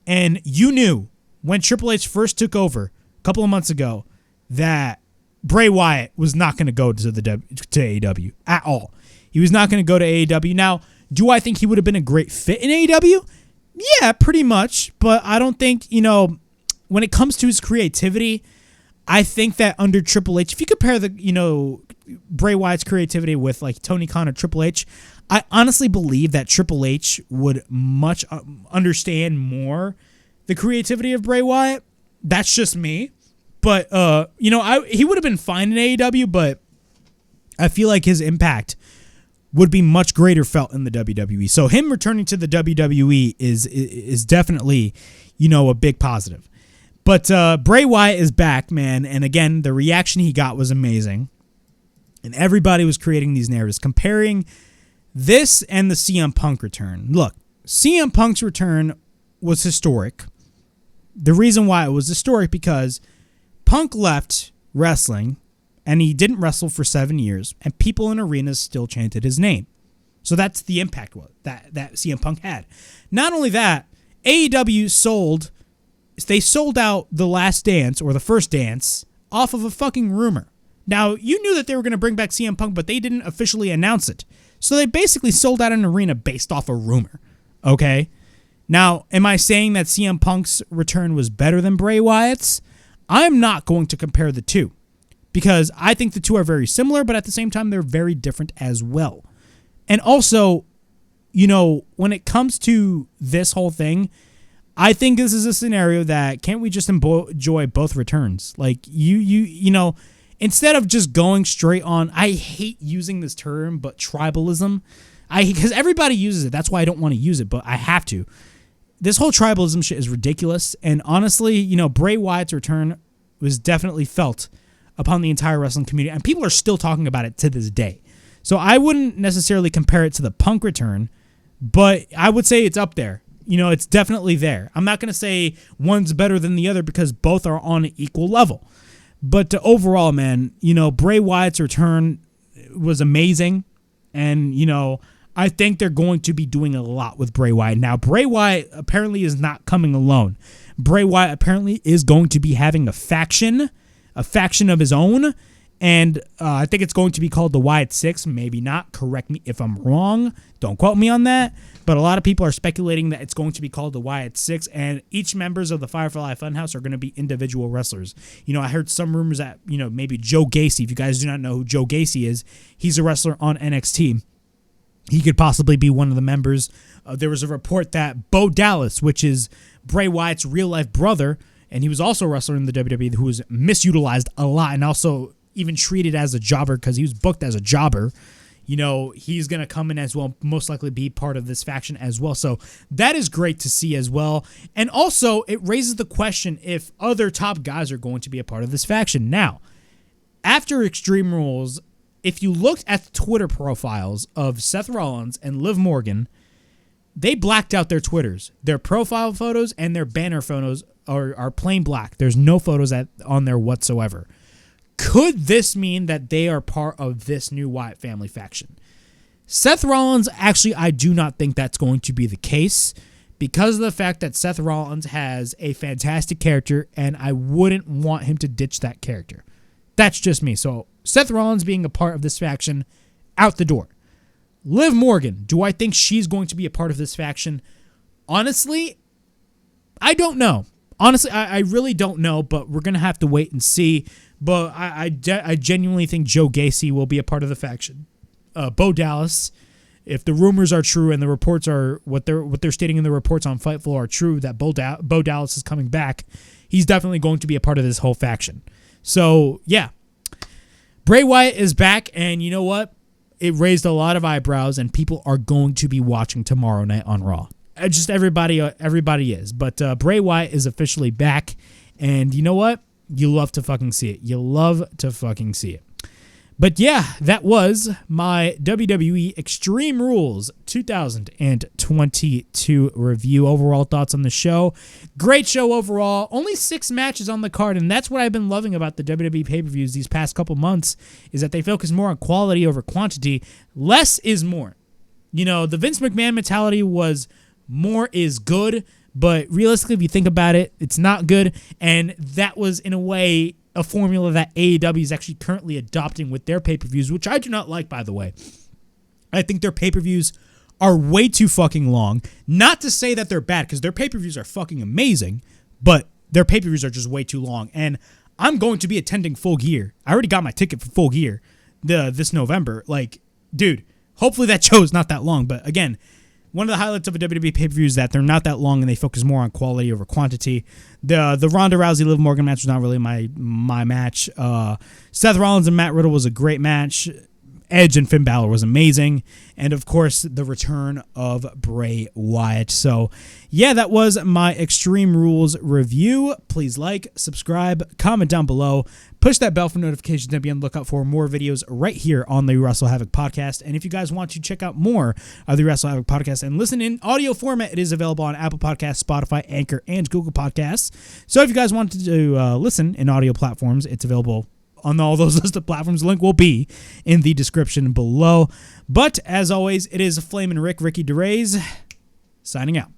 and you knew when Triple H first took over a couple of months ago that Bray Wyatt was not going to go to AEW at all. He was not going to go to AEW. Now, do I think he would have been a great fit in AEW? Yeah, pretty much. But I don't think, when it comes to his creativity, I think that under Triple H, if you compare the, Bray Wyatt's creativity with like Tony Khan or Triple H, I honestly believe that Triple H would much understand more the creativity of Bray Wyatt. That's just me. But, he would have been fine in AEW, but I feel like his impact would be much greater felt in the WWE. So him returning to the WWE is definitely, a big positive. But Bray Wyatt is back, man. And again, the reaction he got was amazing. And everybody was creating these narratives, comparing this and the CM Punk return. Look, CM Punk's return was historic. The reason why it was historic because Punk left wrestling and he didn't wrestle for 7 years, and people in arenas still chanted his name. So that's the impact that CM Punk had. Not only that, AEW sold out The Last Dance, or The First Dance, off of a fucking rumor. Now, you knew that they were going to bring back CM Punk, but they didn't officially announce it. So they basically sold out an arena based off a rumor. Okay? Now, am I saying that CM Punk's return was better than Bray Wyatt's? I'm not going to compare the two, because I think the two are very similar, but at the same time, they're very different as well. And also, when it comes to this whole thing, I think this is a scenario that can't we just enjoy both returns? Like, instead of just going straight on, I hate using this term, but tribalism, because everybody uses it. That's why I don't want to use it, but I have to. This whole tribalism shit is ridiculous. And honestly, Bray Wyatt's return was definitely felt upon the entire wrestling community, and people are still talking about it to this day. So I wouldn't necessarily compare it to the Punk return, but I would say it's up there. It's definitely there. I'm not going to say one's better than the other because both are on an equal level. But overall, man, Bray Wyatt's return was amazing, and, I think they're going to be doing a lot with Bray Wyatt. Now, Bray Wyatt apparently is not coming alone. Bray Wyatt apparently is going to be having a faction of his own, and I think it's going to be called the Wyatt Six. Maybe not. Correct me if I'm wrong. Don't quote me on that. But a lot of people are speculating that it's going to be called the Wyatt Six, and each members of the Firefly Funhouse are going to be individual wrestlers. I heard some rumors that, maybe Joe Gacy, if you guys do not know who Joe Gacy is, he's a wrestler on NXT. He could possibly be one of the members. There was a report that Bo Dallas, which is Bray Wyatt's real-life brother, and he was also a wrestler in the WWE who was misutilized a lot, and also, even treated as a jobber because he was booked as a jobber. You know, he's going to come in as well, most likely be part of this faction as well. So that is great to see as well. And also, it raises the question if other top guys are going to be a part of this faction. Now, after Extreme Rules, if you looked at the Twitter profiles of Seth Rollins and Liv Morgan, they blacked out their Twitters. Their profile photos and their banner photos are plain black. There's no photos on there whatsoever. Could this mean that they are part of this new Wyatt family faction? Seth Rollins, actually, I do not think that's going to be the case because of the fact that Seth Rollins has a fantastic character, and I wouldn't want him to ditch that character. That's just me. So Seth Rollins being a part of this faction, out the door. Liv Morgan, do I think she's going to be a part of this faction? Honestly, I don't know. Honestly, I really don't know, but we're going to have to wait and see. But I genuinely think Joe Gacy will be a part of the faction. Bo Dallas, if the rumors are true and the reports are what they're stating in the reports on Fightful are true, that Bo Dallas is coming back, he's definitely going to be a part of this whole faction. So, yeah. Bray Wyatt is back, and you know what? It raised a lot of eyebrows, and people are going to be watching tomorrow night on Raw. Just everybody is. But Bray Wyatt is officially back, and you know what? You love to fucking see it. You love to fucking see it. But yeah, that was my WWE Extreme Rules 2022 review. Overall thoughts on the show. Great show overall. Only 6 matches on the card, and that's what I've been loving about the WWE pay-per-views these past couple months, is that they focus more on quality over quantity. Less is more. You know, the Vince McMahon mentality was more is good, but realistically, if you think about it, it's not good, and that was, in a way, a formula that AEW is actually currently adopting with their pay-per-views, which I do not like, by the way. I think their pay-per-views are way too fucking long. Not to say that they're bad, because their pay-per-views are fucking amazing, but their pay-per-views are just way too long. And I'm going to be attending Full Gear. I already got my ticket for Full Gear this November. Like, dude, hopefully that show is not that long. But again, one of the highlights of a WWE pay-per-view is that they're not that long and they focus more on quality over quantity. The Ronda Rousey Liv Morgan match was not really my match. Seth Rollins and Matt Riddle was a great match. Edge and Finn Balor was amazing. And, of course, the return of Bray Wyatt. So, yeah, that was my Extreme Rules review. Please like, subscribe, comment down below. Push that bell for notifications to be on the lookout for more videos right here on the WrestleHavoc podcast. And if you guys want to check out more of the WrestleHavoc podcast and listen in audio format, it is available on Apple Podcasts, Spotify, Anchor, and Google Podcasts. So if you guys want to listen in audio platforms, it's available on all those listed platforms. Link will be in the description below. But as always, it is Flamin' Ricky DeRays, signing out.